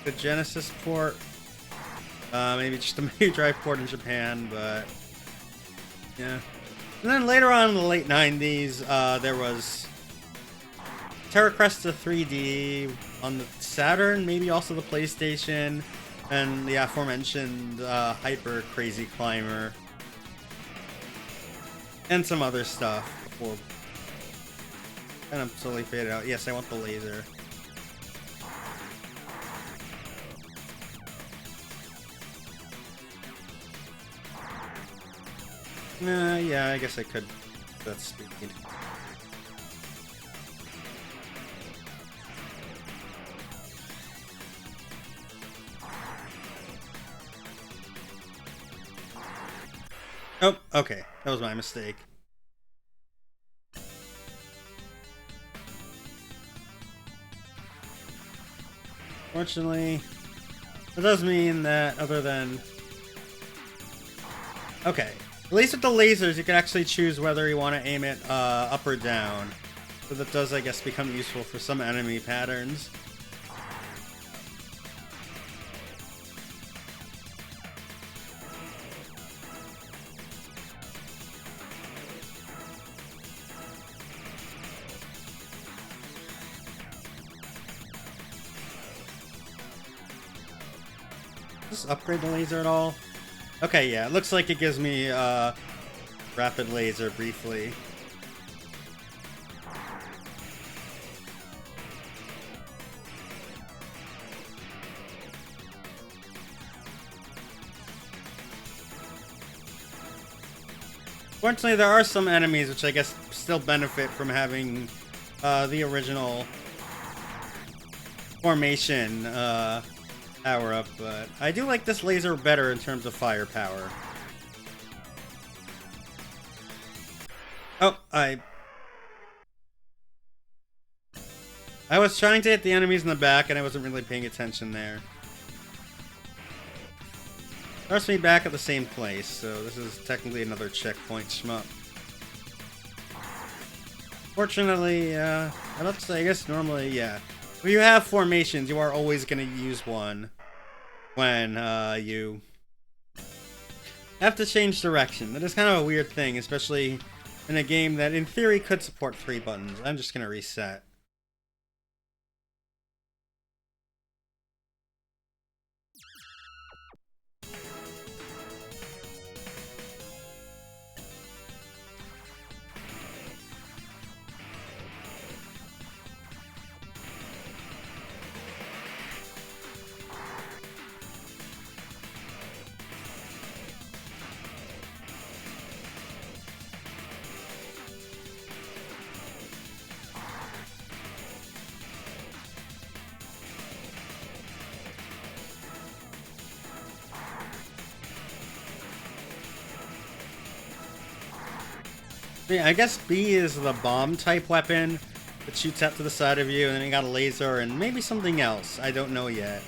the Genesis port. Maybe just a Mega Drive port in Japan, but yeah. And then later on in the late 90s, there was Terra Cresta 3D on the Saturn, maybe also the PlayStation, and the aforementioned Hyper Crazy Climber, and some other stuff before kind of slowly faded out. Yes, I want the laser. Yeah, I guess I could. That's speed. Oh, okay. That was my mistake. Fortunately, it does mean that other than... Okay. At least with the lasers, you can actually choose whether you want to aim it up or down. So that does, I guess, become useful for some enemy patterns. Does this upgrade the laser at all? Okay, yeah, it looks like it gives me rapid laser briefly. Fortunately, there are some enemies which I guess still benefit from having the original formation power up, but I do like this laser better in terms of firepower. Oh, I I was trying to hit the enemies in the back, and I wasn't really paying attention there. Starts me back at the same place, so this is technically another checkpoint shmup. Fortunately, I guess normally, yeah. When you have formations, you are always going to use one when you have to change direction. That is kind of a weird thing, especially in a game that in theory could support 3 buttons. I'm just going to reset. Yeah, I guess B is the bomb type weapon that shoots out to the side of you, and then you got a laser and maybe something else. I don't know yet.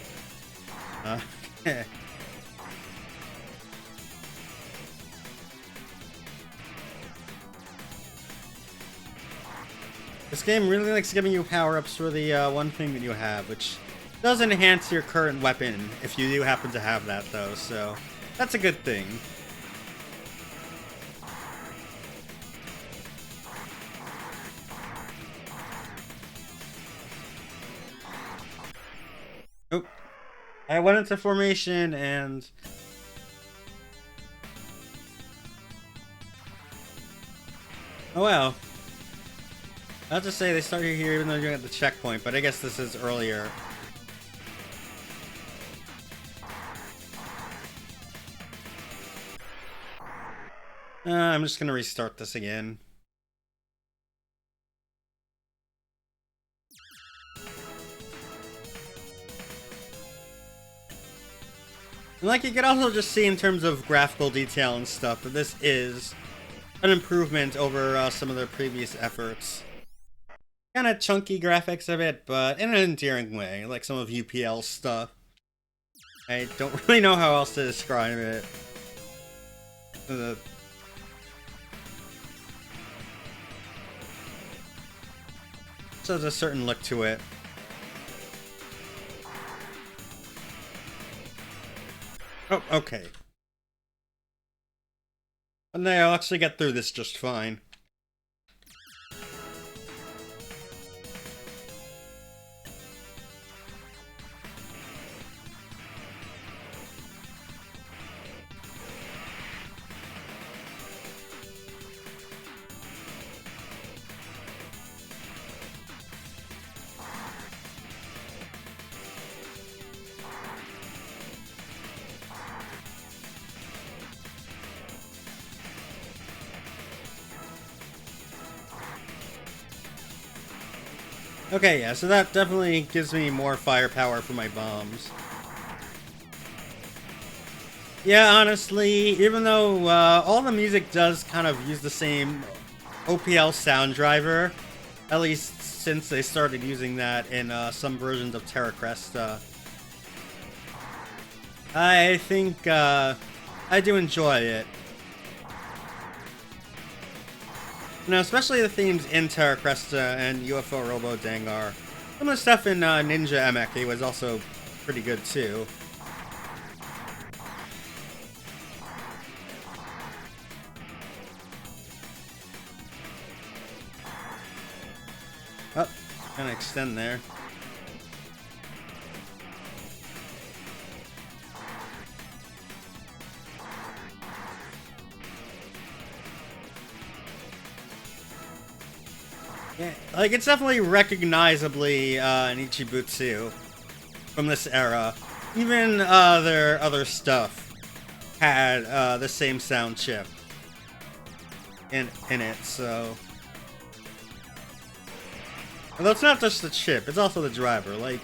This game really likes giving you power-ups for the one thing that you have, which does enhance your current weapon if you do happen to have that, though, so that's a good thing. Oh, I went into formation and... oh well. I'll just say they started here even though you're at the checkpoint, but I guess this is earlier. I'm just gonna restart this again. And like you could also just see in terms of graphical detail and stuff, that this is an improvement over some of their previous efforts. Kind of chunky graphics a bit, but in an endearing way, like some of UPL's stuff. I don't really know how else to describe it. So there's a certain look to it. Oh, okay. And I'll actually get through this just fine. Okay, yeah, so that definitely gives me more firepower for my bombs. Yeah, honestly, even though all the music does kind of use the same OPL sound driver, at least since they started using that in some versions of Terra Cresta, I think I do enjoy it. Now, especially the themes in Terra Cresta and UFO Robo Dangar. Some of the stuff in Ninja Emeki was also pretty good too. Oh, gonna extend there. Yeah, like, it's definitely recognizably nichibutsu from this era. Even their other stuff had the same sound chip in it, so... Although it's not just the chip, it's also the driver. Like,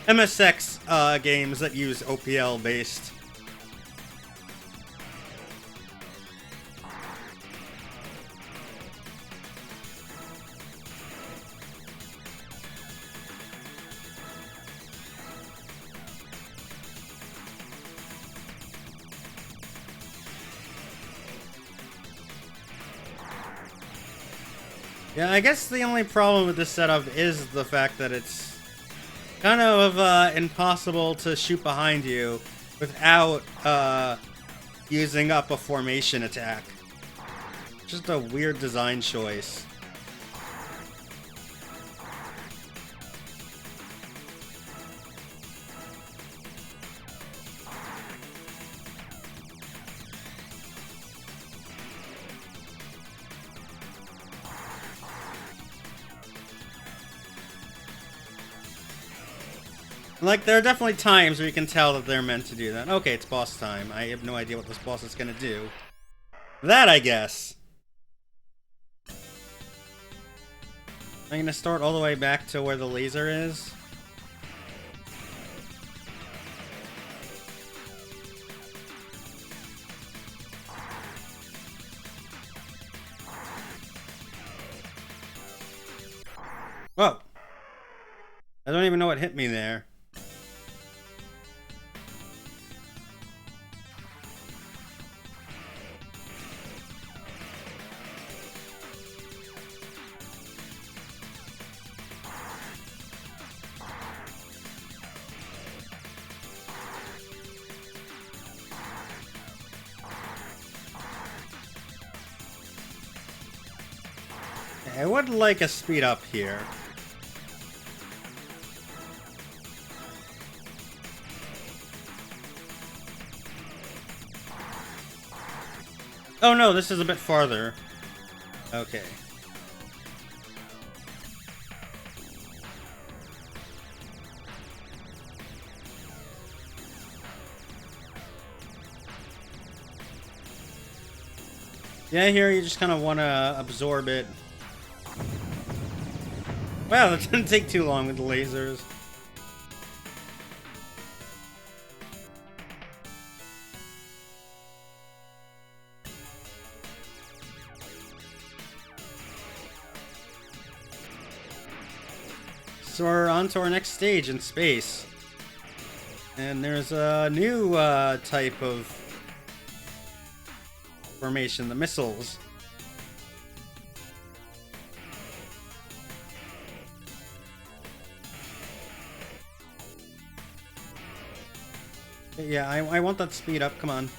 MSX games that use OPL-based... Yeah, I guess the only problem with this setup is the fact that it's kind of impossible to shoot behind you without using up a formation attack. Just a weird design choice. Like, there are definitely times where you can tell that they're meant to do that. Okay, it's boss time. I have no idea what this boss is gonna do. That, I guess. I'm gonna start all the way back to where the laser is. Whoa! I don't even know what hit me there. I would like a speed up here. Oh no, this is a bit farther. Okay. Yeah, here you just kind of want to absorb it. Wow, that didn't take too long with the lasers. So we're on to our next stage in space. And there's a new type of formation, the missiles. Yeah, I want that speed up. Come on.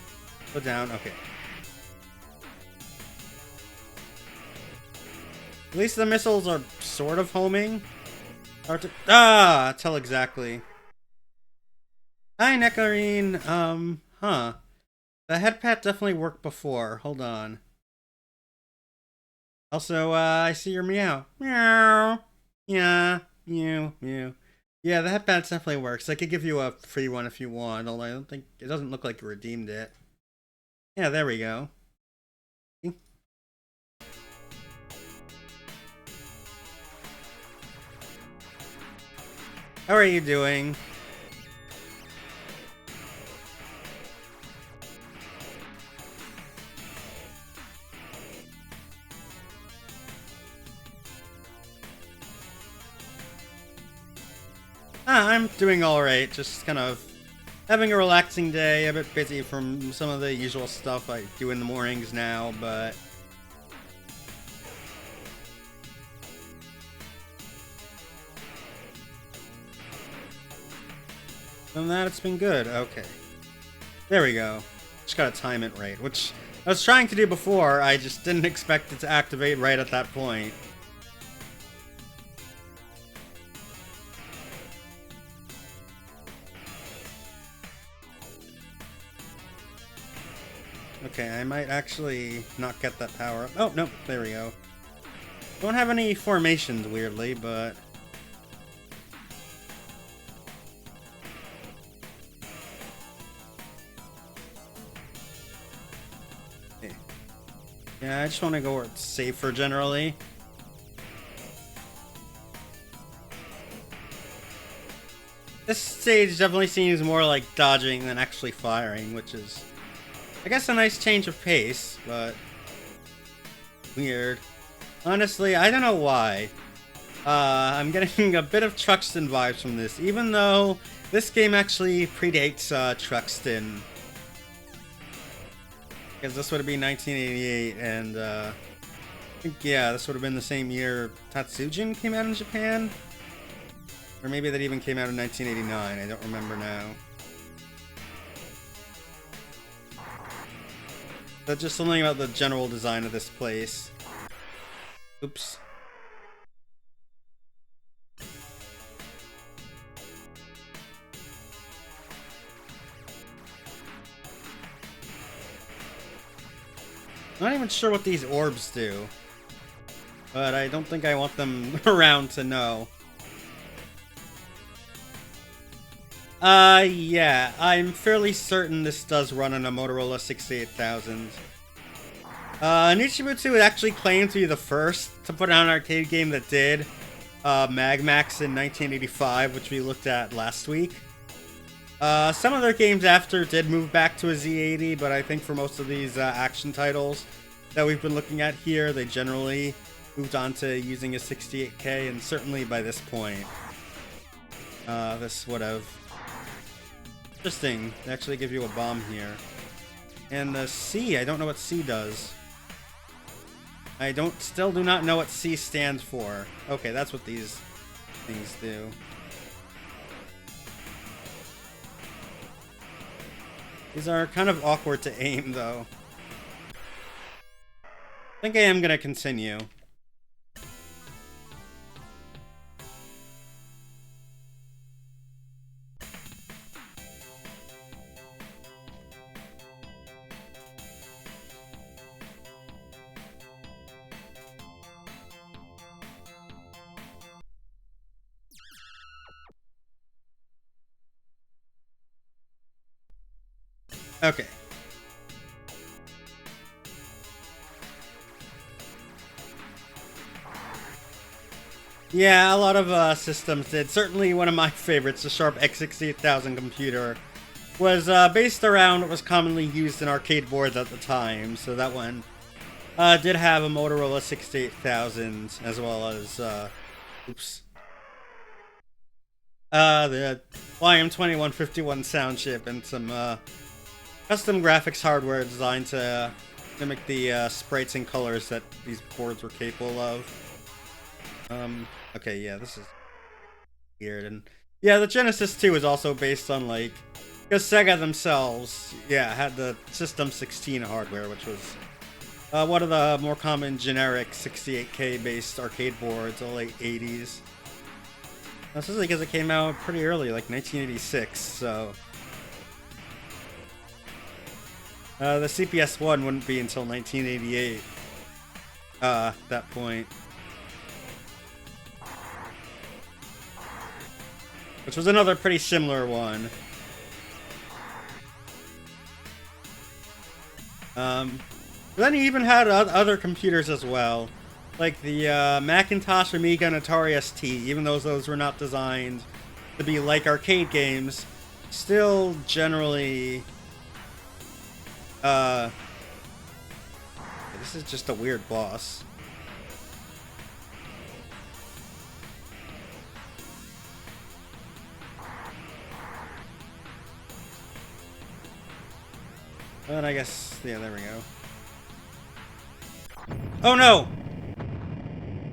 Go down. Okay. At least the missiles are sort of homing. Tell exactly. Hi, Nectarine. Huh. The head pat definitely worked before. Hold on. Also, I see your meow. Meow. Yeah. Mew. Mew. Yeah, the head pat definitely works. I could give you a free one if you want, although I don't think... It doesn't look like you redeemed it. Yeah, there we go. How are you doing? I'm doing alright, just kind of having a relaxing day, a bit busy from some of the usual stuff I do in the mornings now, but... Other than that, it's been good. Okay. There we go. Just gotta time it right, which I was trying to do before, I just didn't expect it to activate right at that point. Okay, I might actually not get that power up. Oh, no, there we go. Don't have any formations, weirdly, but... Okay. Yeah, I just want to go where it's safer, generally. This stage definitely seems more like dodging than actually firing, which is... I guess a nice change of pace, but... Weird. Honestly, I don't know why. I'm getting a bit of Truxton vibes from this, even though this game actually predates Truxton. Because this would be 1988, and I think, yeah, this would have been the same year Tatsujin came out in Japan. Or maybe that even came out in 1989, I don't remember now. But just something about the general design of this place. Oops. Not even sure what these orbs do. But I don't think I want them around to know. Yeah, I'm fairly certain this does run on a Motorola 68000. Nichibutsu would actually claim to be the first to put out an arcade game that did Magmax in 1985, which we looked at last week. Some of their games after did move back to a Z80, but I think for most of these action titles that we've been looking at here, they generally moved on to using a 68K, and certainly by this point, this would have... Interesting, they actually give you a bomb here. And the C, I don't know what C does. I still do not know what C stands for. Okay, that's what these things do. These are kind of awkward to aim, though. I think I am gonna continue. Okay. Yeah, a lot of systems did. Certainly one of my favorites, the Sharp X68000 computer, was based around what was commonly used in arcade boards at the time. So that one did have a Motorola 68000 as well as, oops. The YM2151 sound chip and some custom graphics hardware designed to mimic the sprites and colors that these boards were capable of. Okay, yeah, this is weird. And yeah, the Genesis 2 is also based on, like, because Sega themselves, yeah, had the System 16 hardware, which was one of the more common generic 68K based arcade boards of the late 80s. This is because it came out pretty early, like 1986, so... the CPS-1 wouldn't be until 1988, at that point. Which was another pretty similar one. But then you even had other computers as well. Like the Macintosh, Amiga, and Atari ST, even though those were not designed to be like arcade games, still generally... this is just a weird boss. And I guess, yeah, there we go. Oh no!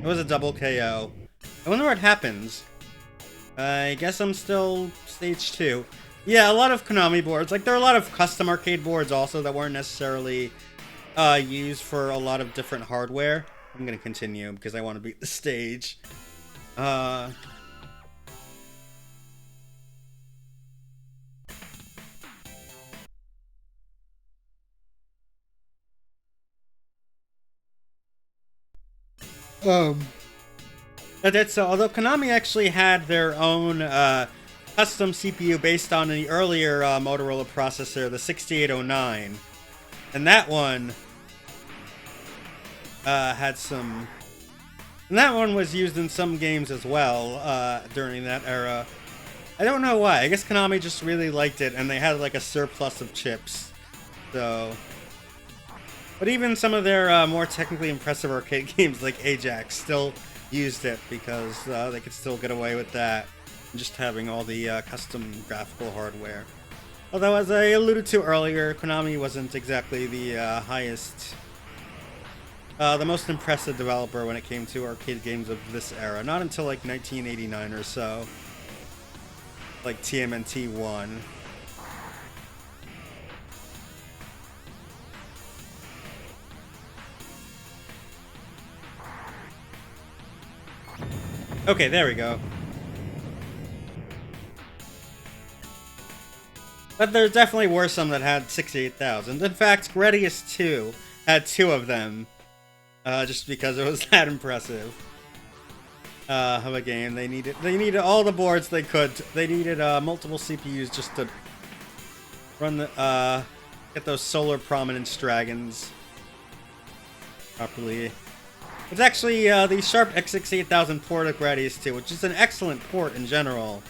It was a double KO. I wonder what happens. I guess I'm still stage 2. Yeah, a lot of Konami boards. Like, there are a lot of custom arcade boards also that weren't necessarily used for a lot of different hardware. I'm gonna continue because I want to beat the stage. That's so. Although Konami actually had their own custom CPU based on the earlier Motorola processor, the 6809, and that one had some. And that one was used in some games as well during that era. I don't know why. I guess Konami just really liked it, and they had like a surplus of chips. So. But even some of their more technically impressive arcade games like Ajax still used it because they could still get away with that, just having all the custom graphical hardware. Although, as I alluded to earlier, Konami wasn't exactly the highest the most impressive developer when it came to arcade games of this era. Not until like 1989 or so. Like TMNT 1. Okay, there we go. But there definitely were some that had 68,000. In fact, Gradius 2 had 2 of them. Just because it was that impressive. Of a game. They needed all the boards they could. They needed multiple CPUs just to run the get those solar prominence dragons properly. It's actually the Sharp X68000 port of Gradius 2, which is an excellent port in general.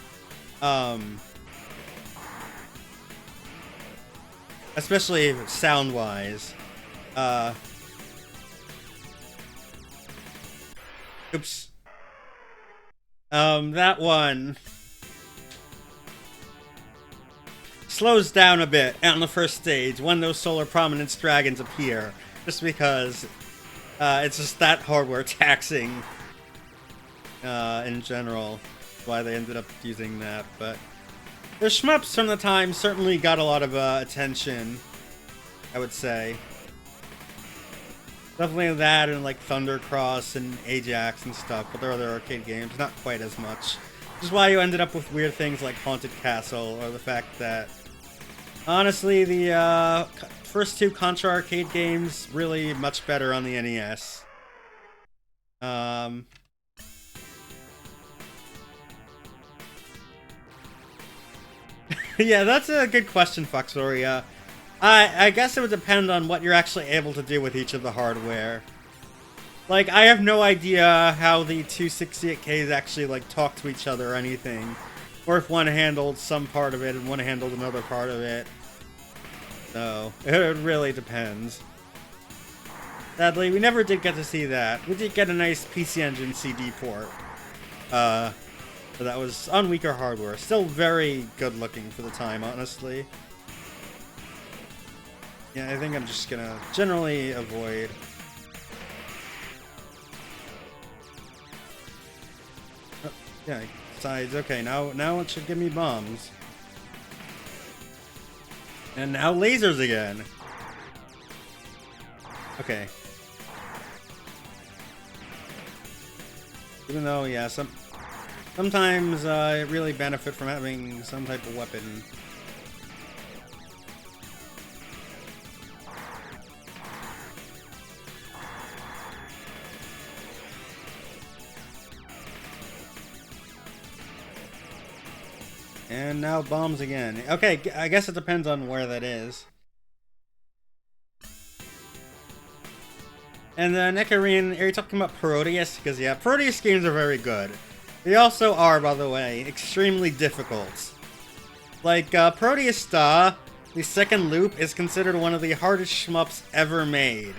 Especially sound-wise. Oops. That one slows down a bit on the first stage when those solar prominence dragons appear, just because it's just that hardware taxing in general. Why they ended up using that, but the shmups from the time certainly got a lot of attention, I would say. Definitely that and like Thundercross and Ajax and stuff, but there are other arcade games, not quite as much. Which is why you ended up with weird things like Haunted Castle, or the fact that, honestly, the first 2 Contra arcade games really much better on the NES. Yeah, that's a good question, Foxoria. I guess it would depend on what you're actually able to do with each of the hardware. Like, I have no idea how the 268Ks actually, like, talk to each other or anything. Or if one handled some part of it and one handled another part of it. So, it really depends. Sadly, we never did get to see that. We did get a nice PC Engine CD port. But that was on weaker hardware. Still very good looking for the time, honestly. Yeah, I think I'm just gonna generally avoid. Oh, yeah, besides, okay, now it should give me bombs. And now lasers again. Okay. Even though, yeah, sometimes I really benefit from having some type of weapon. And now bombs again. Okay, I guess it depends on where that is. And then Nicarian, are you talking about Proteus? Because yeah, Proteus games are very good. They also are, by the way, extremely difficult. Like, Proteus Star, the second loop, is considered one of the hardest shmups ever made.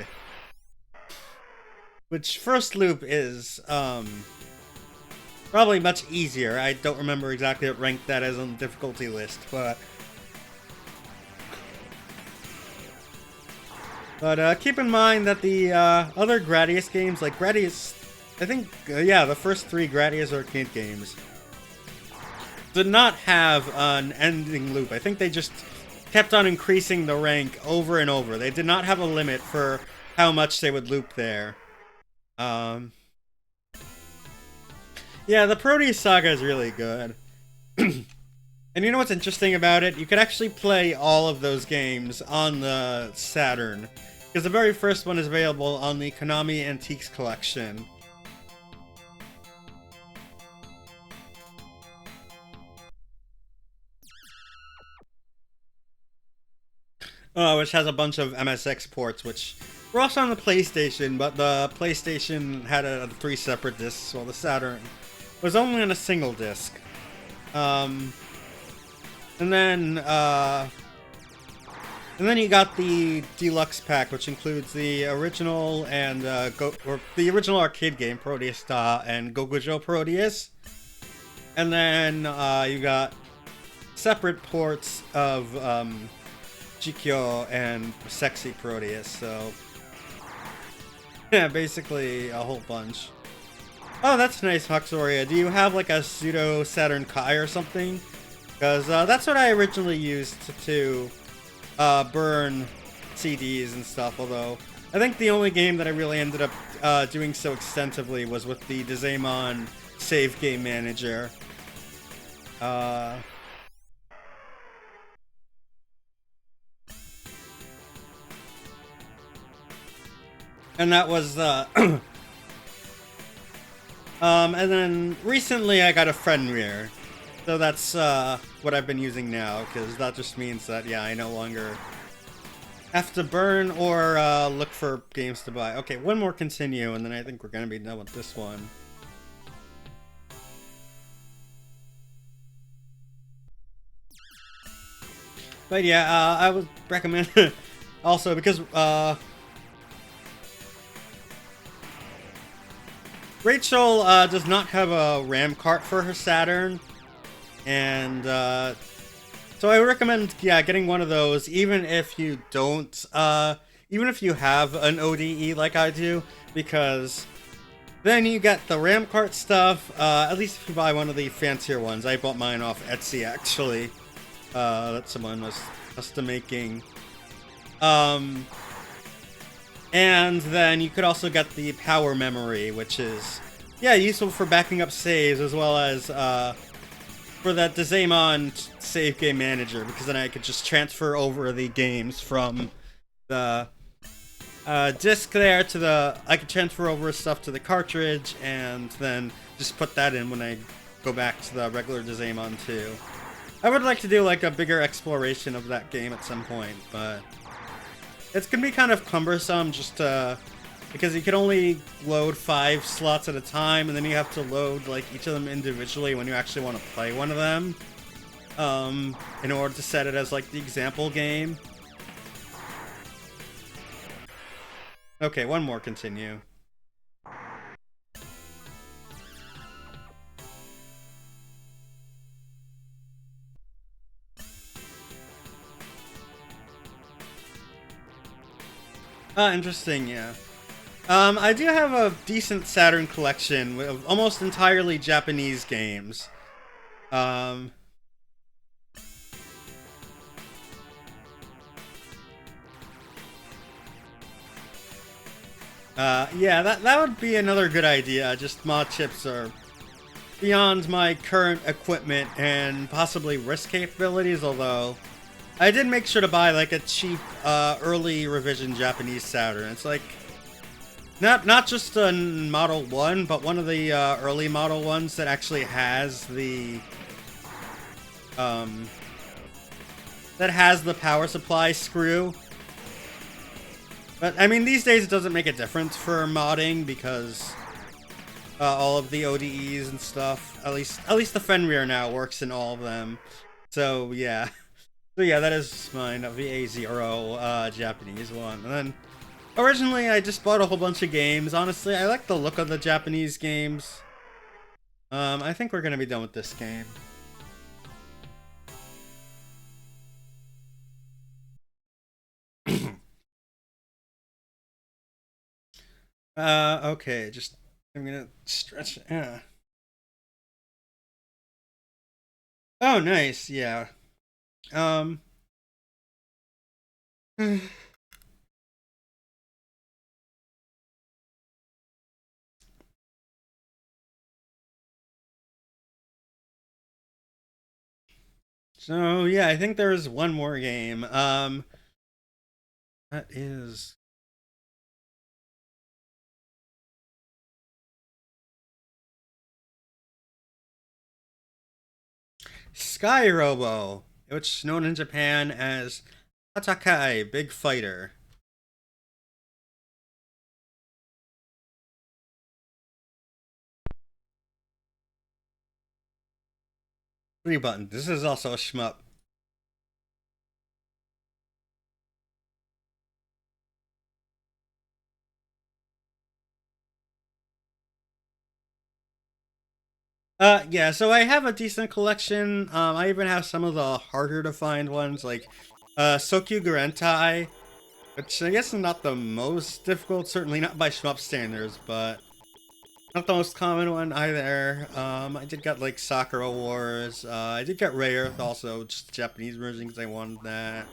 Which, first loop is, probably much easier. I don't remember exactly what rank that is on the difficulty list, but... keep in mind that the other Gradius games, like Gradius... I think, yeah, the first 3 Gradius arcade games did not have an ending loop. I think they just kept on increasing the rank over and over. They did not have a limit for how much they would loop there. Yeah, the Proteus Saga is really good. And you know what's interesting about it? You could actually play all of those games on the Saturn. Because the very first one is available on the Konami Antiques Collection. Which has a bunch of MSX ports, which were also on the PlayStation, but the PlayStation had 3 separate discs, while the Saturn was only on a single disc. And then you got the deluxe pack, which includes the original and the original arcade game Proteus Star and Gogujo Proteus, and then you got separate ports of Jikyo and Sexy Proteus. So Yeah, basically a whole bunch. Oh, that's nice, Hoxoria. Do you have like a pseudo Saturn Kai or something? Because that's what I originally used to burn CDs and stuff, although I think the only game that I really ended up doing so extensively was with the Dizemon Save Game Manager. Uh, and that was, and then recently I got a Fenrir. So that's what I've been using now, because that just means that, yeah, I no longer have to burn or look for games to buy. Okay, one more continue, and then I think we're going to be done with this one. But yeah, I would recommend also because Rachel does not have a RAM cart for her Saturn, and so I would recommend, yeah, getting one of those, even if you don't, even if you have an ODE like I do, because then you get the RAM cart stuff, at least if you buy one of the fancier ones. I bought mine off Etsy, actually, that someone was custom making. And then you could also get the power memory, which is, yeah, useful for backing up saves, as well as, for that Dizemon Save Game Manager, because then I could just transfer over the games from the disc there to the... I could transfer over stuff to the cartridge, and then just put that in when I go back to the regular Dizemon 2. I would like to do like a bigger exploration of that game at some point, but it's gonna be kind of cumbersome just because you can only load 5 slots at a time, and then you have to load like each of them individually when you actually want to play one of them, in order to set it as like the example game. Okay, one more continue. Interesting, yeah. I do have a decent Saturn collection of almost entirely Japanese games. Um, yeah, that would be another good idea. Just mod chips are beyond my current equipment and possibly risk capabilities, although I did make sure to buy like a cheap early revision Japanese Saturn. It's like not just a Model 1, but one of the early Model 1s that actually has the power supply screw. But I mean, these days it doesn't make a difference for modding because all of the ODEs and stuff, at least the Fenrir now works in all of them. So yeah. So yeah, that is mine, a VA0 Japanese one. And then originally I just bought a whole bunch of games. Honestly, I like the look of the Japanese games. I think we're gonna be done with this game. Okay, just I'm gonna stretch. Yeah. Oh, nice. Yeah. Um. So yeah, I think there is one more game. That is Sky Robo, which is known in Japan as Hatakai, Big Fighter. 3 buttons. This is also a shmup. Yeah, so I have a decent collection. I even have some of the harder to find ones, like, Sokyu Gurentai. Which I guess is not the most difficult, certainly not by shmup standards, but not the most common one either. I did get like Sakura Wars. I did get Ray Earth also, just the Japanese version because I wanted that.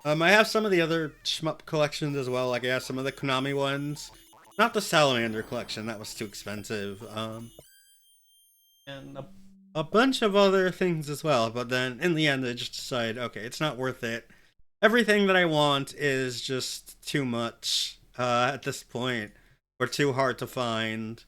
I have some of the other shmup collections as well. Like I have some of the Konami ones, not the Salamander collection. That was too expensive. And a bunch of other things as well. But then in the end, I just decided, okay, it's not worth it. Everything that I want is just too much at this point, or too hard to find.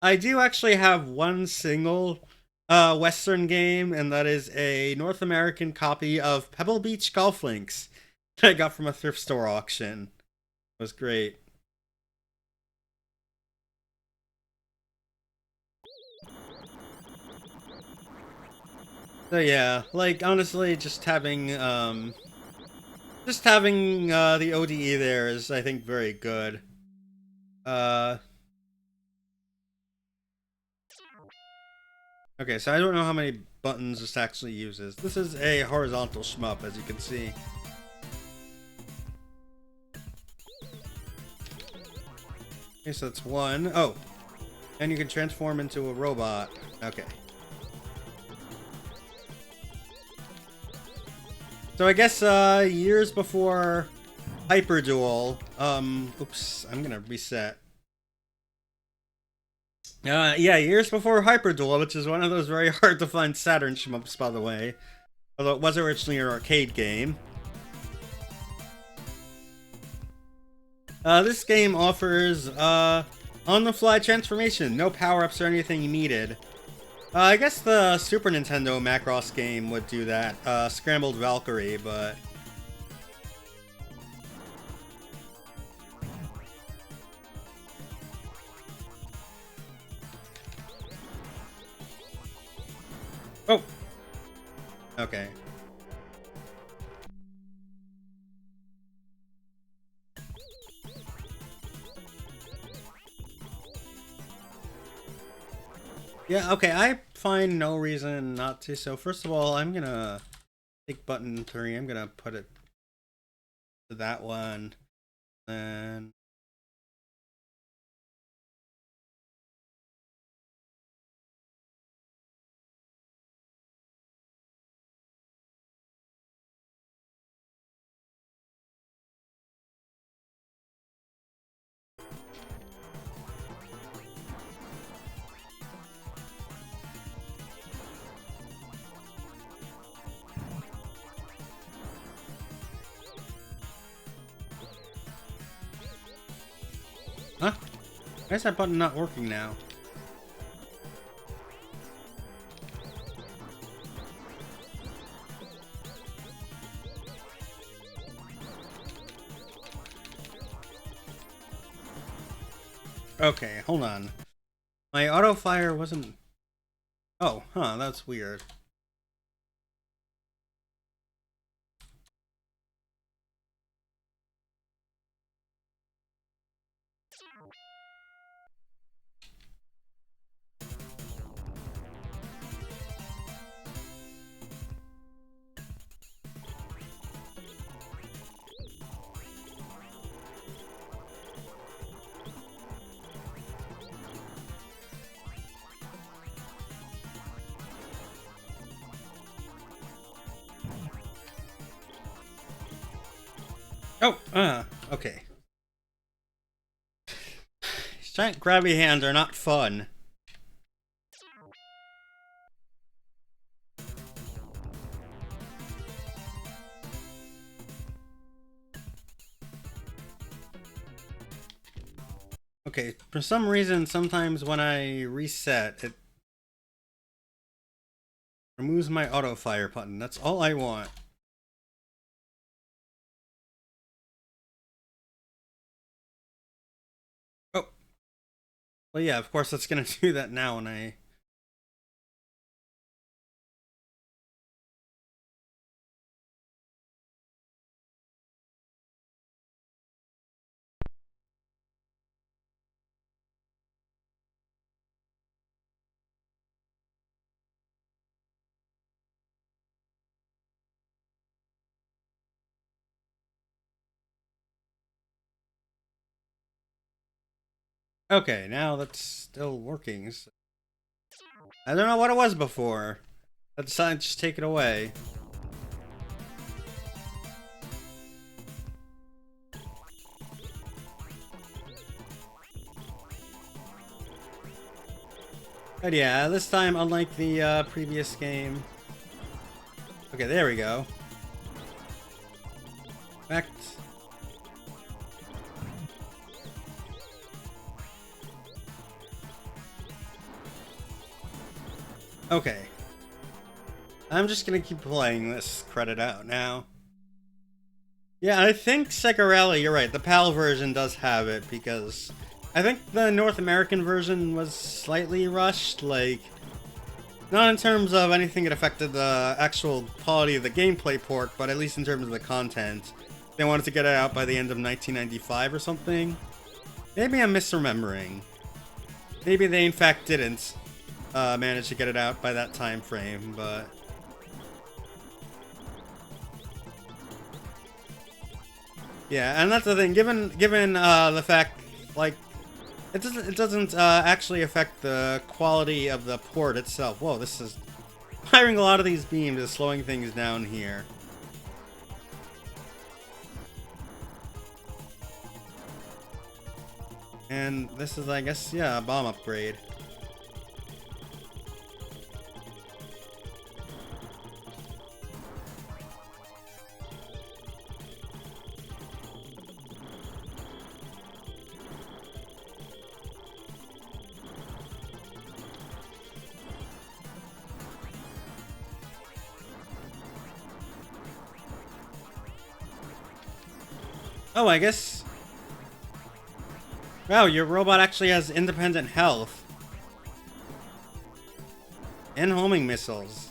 I do actually have one single Western game, and that is a North American copy of Pebble Beach Golf Links that I got from a thrift store auction. It was great. So yeah, like honestly, just having the ODE there is, I think, very good. Uh, okay, so I don't know how many buttons this actually uses. This is a horizontal shmup, as you can see. Okay, so that's one. Oh, and you can transform into a robot. Okay. So I guess years before Hyper Duel, oops, I'm gonna reset. Yeah, years before Hyper Duel, which is one of those very hard to find Saturn shmups, by the way. Although it was originally an arcade game. This game offers on-the-fly transformation, no power-ups or anything needed. I guess the Super Nintendo Macross game would do that, Scrambled Valkyrie, but... Oh! Okay. Yeah, okay, I find no reason not to. So first of all, I'm gonna take button 3, I'm gonna put it to that one. And huh? Why is that button not working now? Okay, hold on. My auto fire wasn't... Oh, huh, that's weird. Oh, okay. Giant grabby hands are not fun. Okay, for some reason, sometimes when I reset, it removes my auto fire button. That's all I want. Oh, well, yeah, of course that's gonna do that now when I... Okay, now that's still working. So I don't know what it was before. I decided to just take it away. But yeah, this time, unlike the previous game. Okay, there we go. Back. Okay. I'm just gonna keep playing this credit out now. Yeah, I think Sega Rally, you're right, the PAL version does have it, because I think the North American version was slightly rushed, like, not in terms of anything that affected the actual quality of the gameplay port, but at least in terms of the content. They wanted to get it out by the end of 1995 or something. Maybe I'm misremembering. Maybe they in fact didn't manage to get it out by that time frame, but... Yeah, and that's the thing. Given the fact, like, it doesn't actually affect the quality of the port itself. Whoa, this is firing a lot of these beams is slowing things down here. And this is, I guess, yeah, a bomb upgrade. Oh, I guess... Wow, your robot actually has independent health. And homing missiles.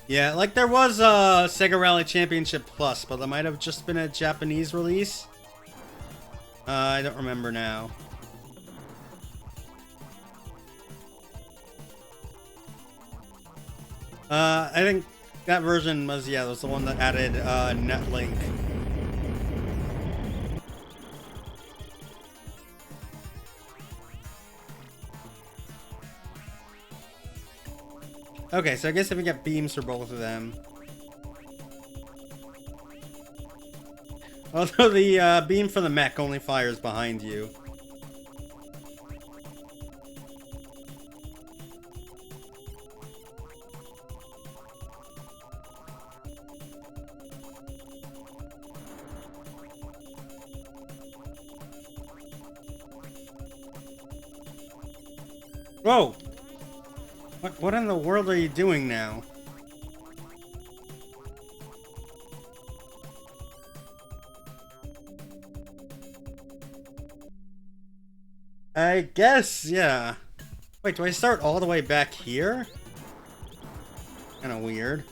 Yeah, like there was a Sega Rally Championship Plus, but that might have just been a Japanese release. I don't remember now. I think that version was, yeah, was the one that added Netlink. Okay, so I guess if we get beams for both of them. Although the beam for the mech only fires behind you. Whoa! What in the world are you doing now? I guess, yeah. Wait, do I start all the way back here? Kinda weird.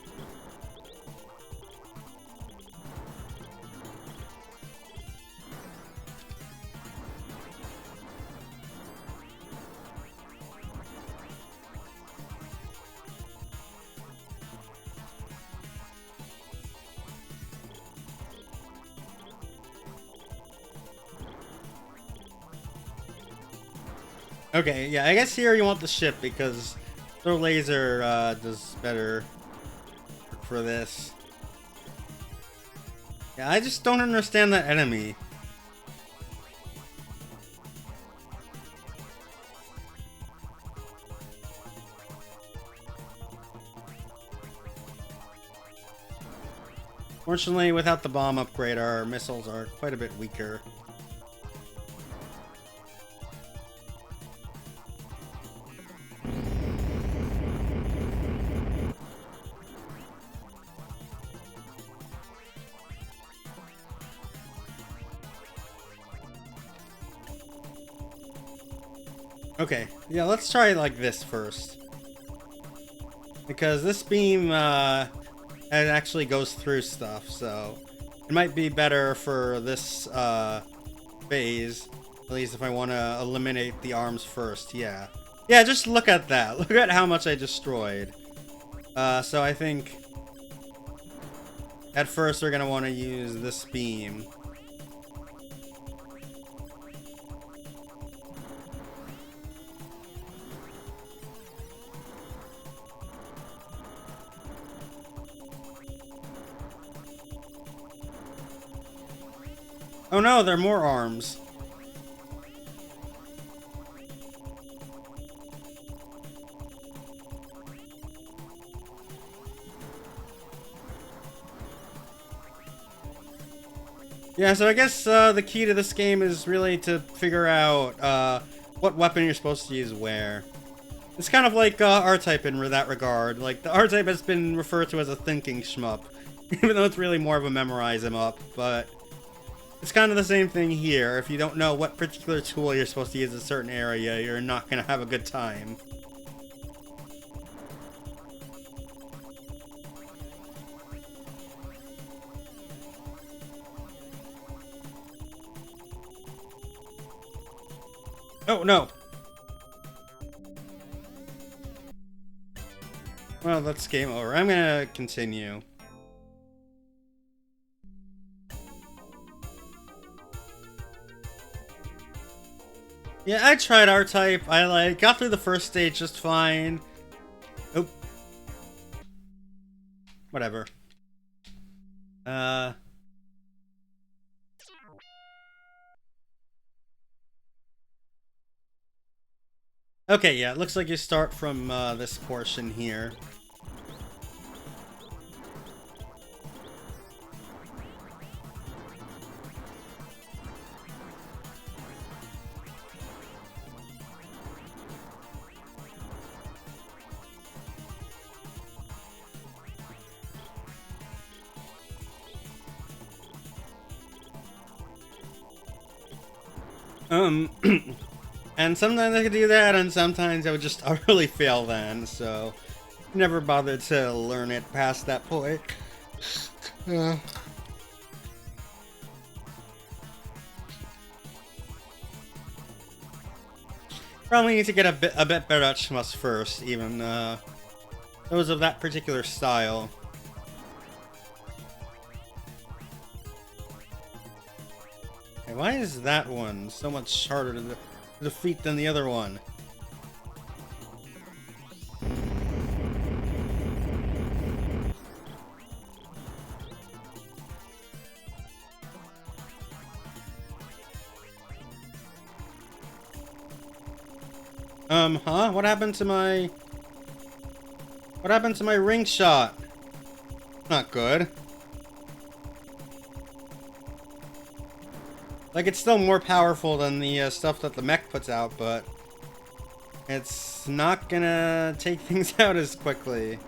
Okay, yeah, I guess here you want the ship because their laser does better for this. Yeah, I just don't understand that enemy. Fortunately, without the bomb upgrade, our missiles are quite a bit weaker. Okay, yeah, let's try like this first. Because this beam it actually goes through stuff, so it might be better for this phase, at least if I want to eliminate the arms first. Yeah, just look at that. Look at how much I destroyed. So I think at first we're gonna want to use this beam. Oh no, there are more arms. Yeah, so I guess the key to this game is really to figure out what weapon you're supposed to use where. It's kind of like R-Type in that regard. Like, the R-Type has been referred to as a thinking shmup, even though it's really more of a memorize 'em up, but it's kind of the same thing here. If you don't know what particular tool you're supposed to use in a certain area, you're not going to have a good time. Oh, no! Well, that's game over. I'm gonna continue. Yeah, I tried R-Type. I got through the first stage just fine. Oh. Whatever. Okay, yeah, it looks like you start from this portion here. And sometimes I could do that, and sometimes I would just utterly fail then, so never bothered to learn it past that point. Probably need to get a bit better at shmups first, even those of that particular style. Okay, why is that one so much harder to defeat than the other one? Huh? What happened to my ring shot? Not good. Like, it's still more powerful than the stuff that the mech puts out, but it's not gonna take things out as quickly.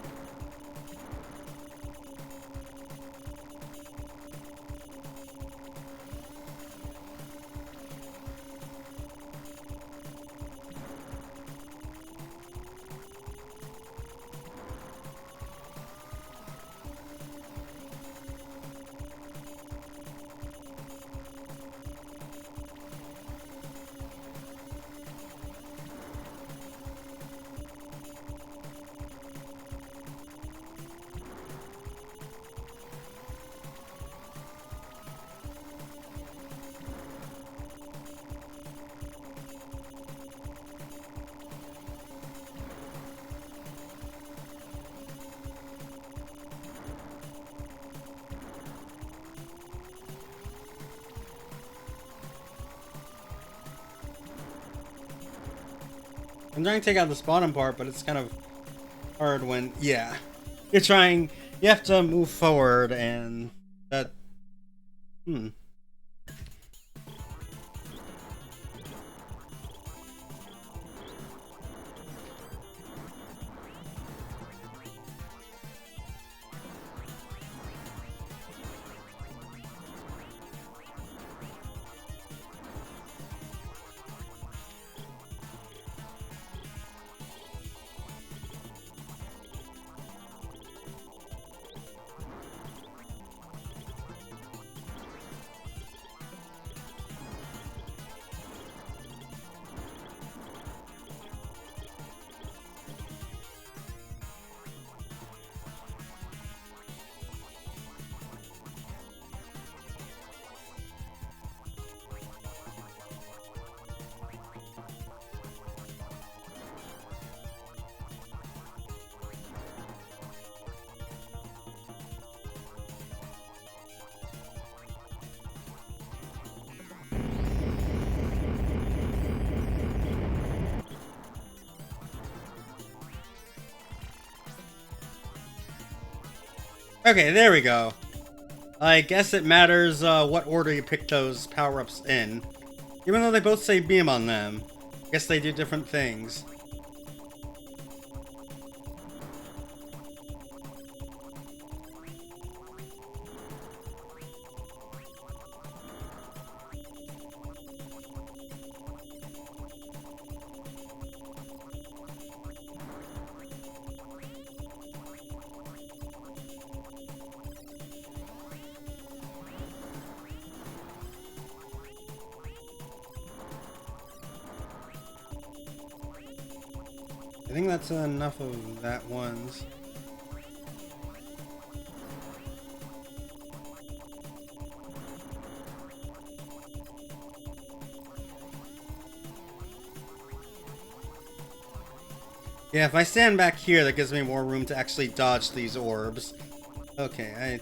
I'm trying to take out the bottom part, but it's kind of hard when, yeah, you have to move forward, and that, Okay, there we go. I guess it matters what order you pick those power-ups in. Even though they both say beam on them. I guess they do different things. I think that's enough of that ones. Yeah, if I stand back here, that gives me more room to actually dodge these orbs. Okay, I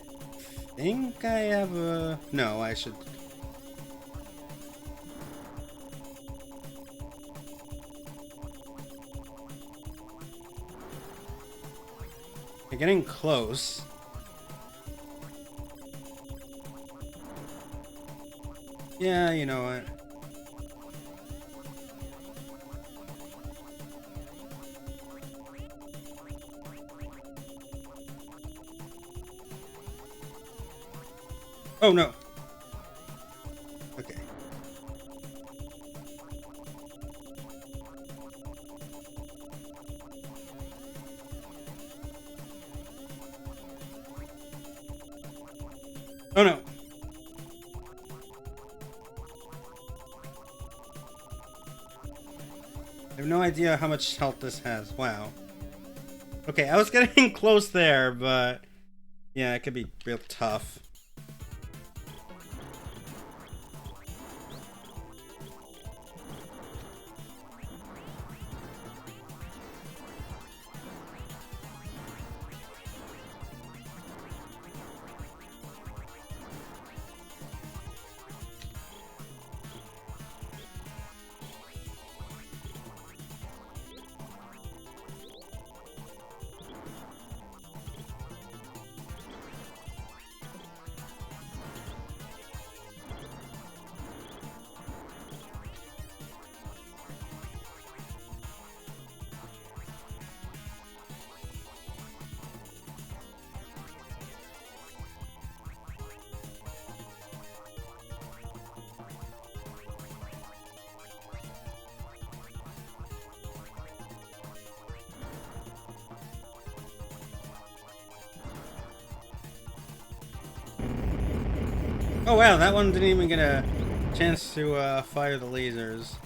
think I have a... No, I should... You're getting close. Yeah, you know what? Oh, no. Okay. Oh, no. I have no idea how much health this has. Wow. Okay, I was getting close there, but... Yeah, it could be real tough. Oh wow, that one didn't even get a chance to fire the lasers.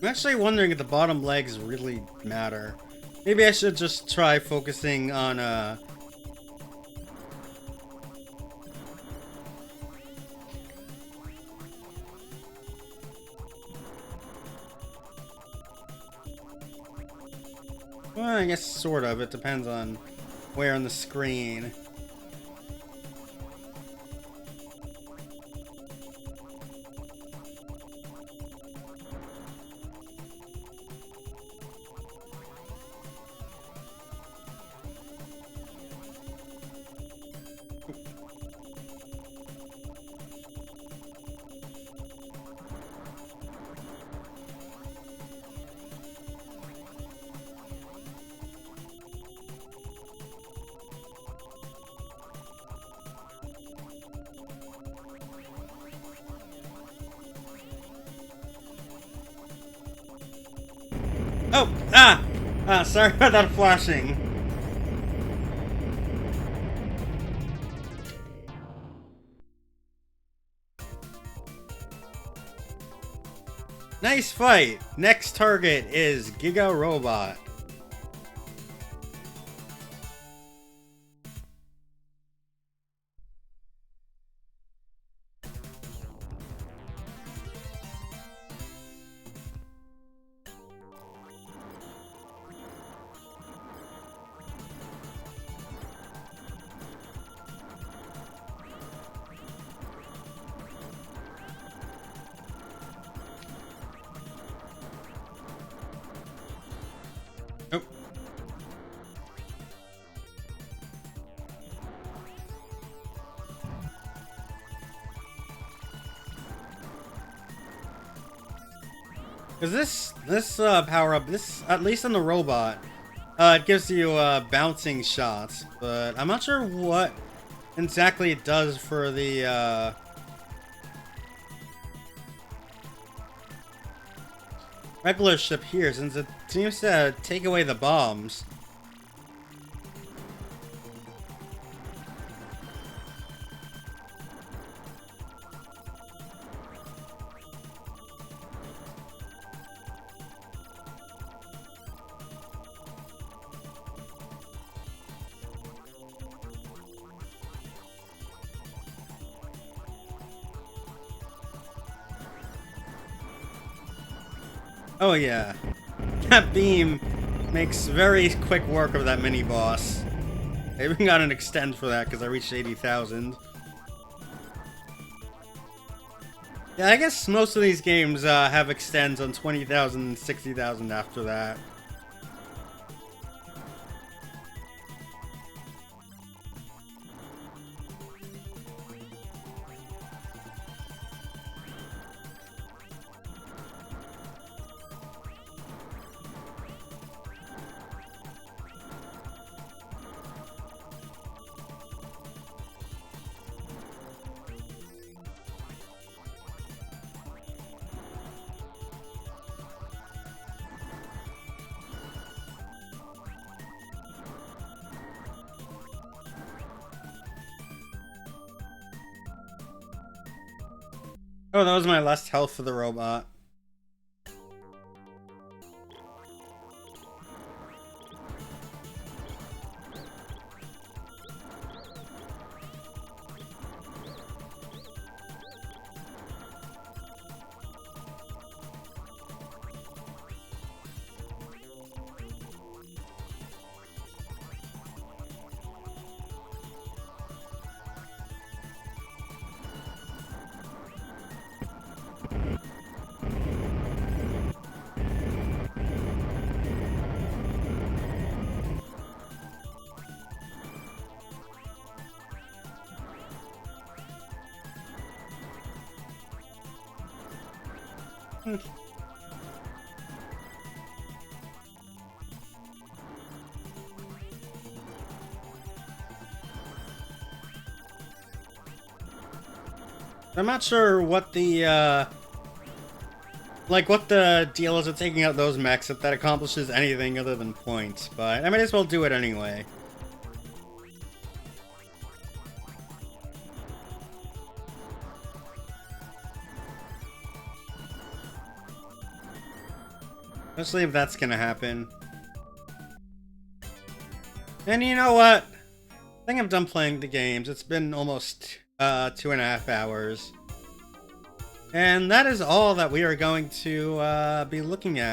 I'm actually wondering if the bottom legs really matter. Maybe I should just try focusing on well, I guess sort of. It depends on where on the screen. Oh! Ah! Ah, sorry about that flashing. Nice fight! Next target is Giga Robot. Cause this power up, this at least in the robot, it gives you bouncing shots, but I'm not sure what exactly it does for the regular ship here, since it seems to take away the bombs. Oh yeah, that beam makes very quick work of that mini boss. I even got an extend for that because I reached 80,000. Yeah, I guess most of these games have extends on 20,000 and 60,000 after that. Oh, that was my last health for the robot. I'm not sure what the, what the deal is with taking out those mechs, if that accomplishes anything other than points, but I might as well do it anyway. Especially if that's gonna happen. And you know what? I think I'm done playing the games. It's been almost 2.5 hours. And that is all that we are going to be looking at.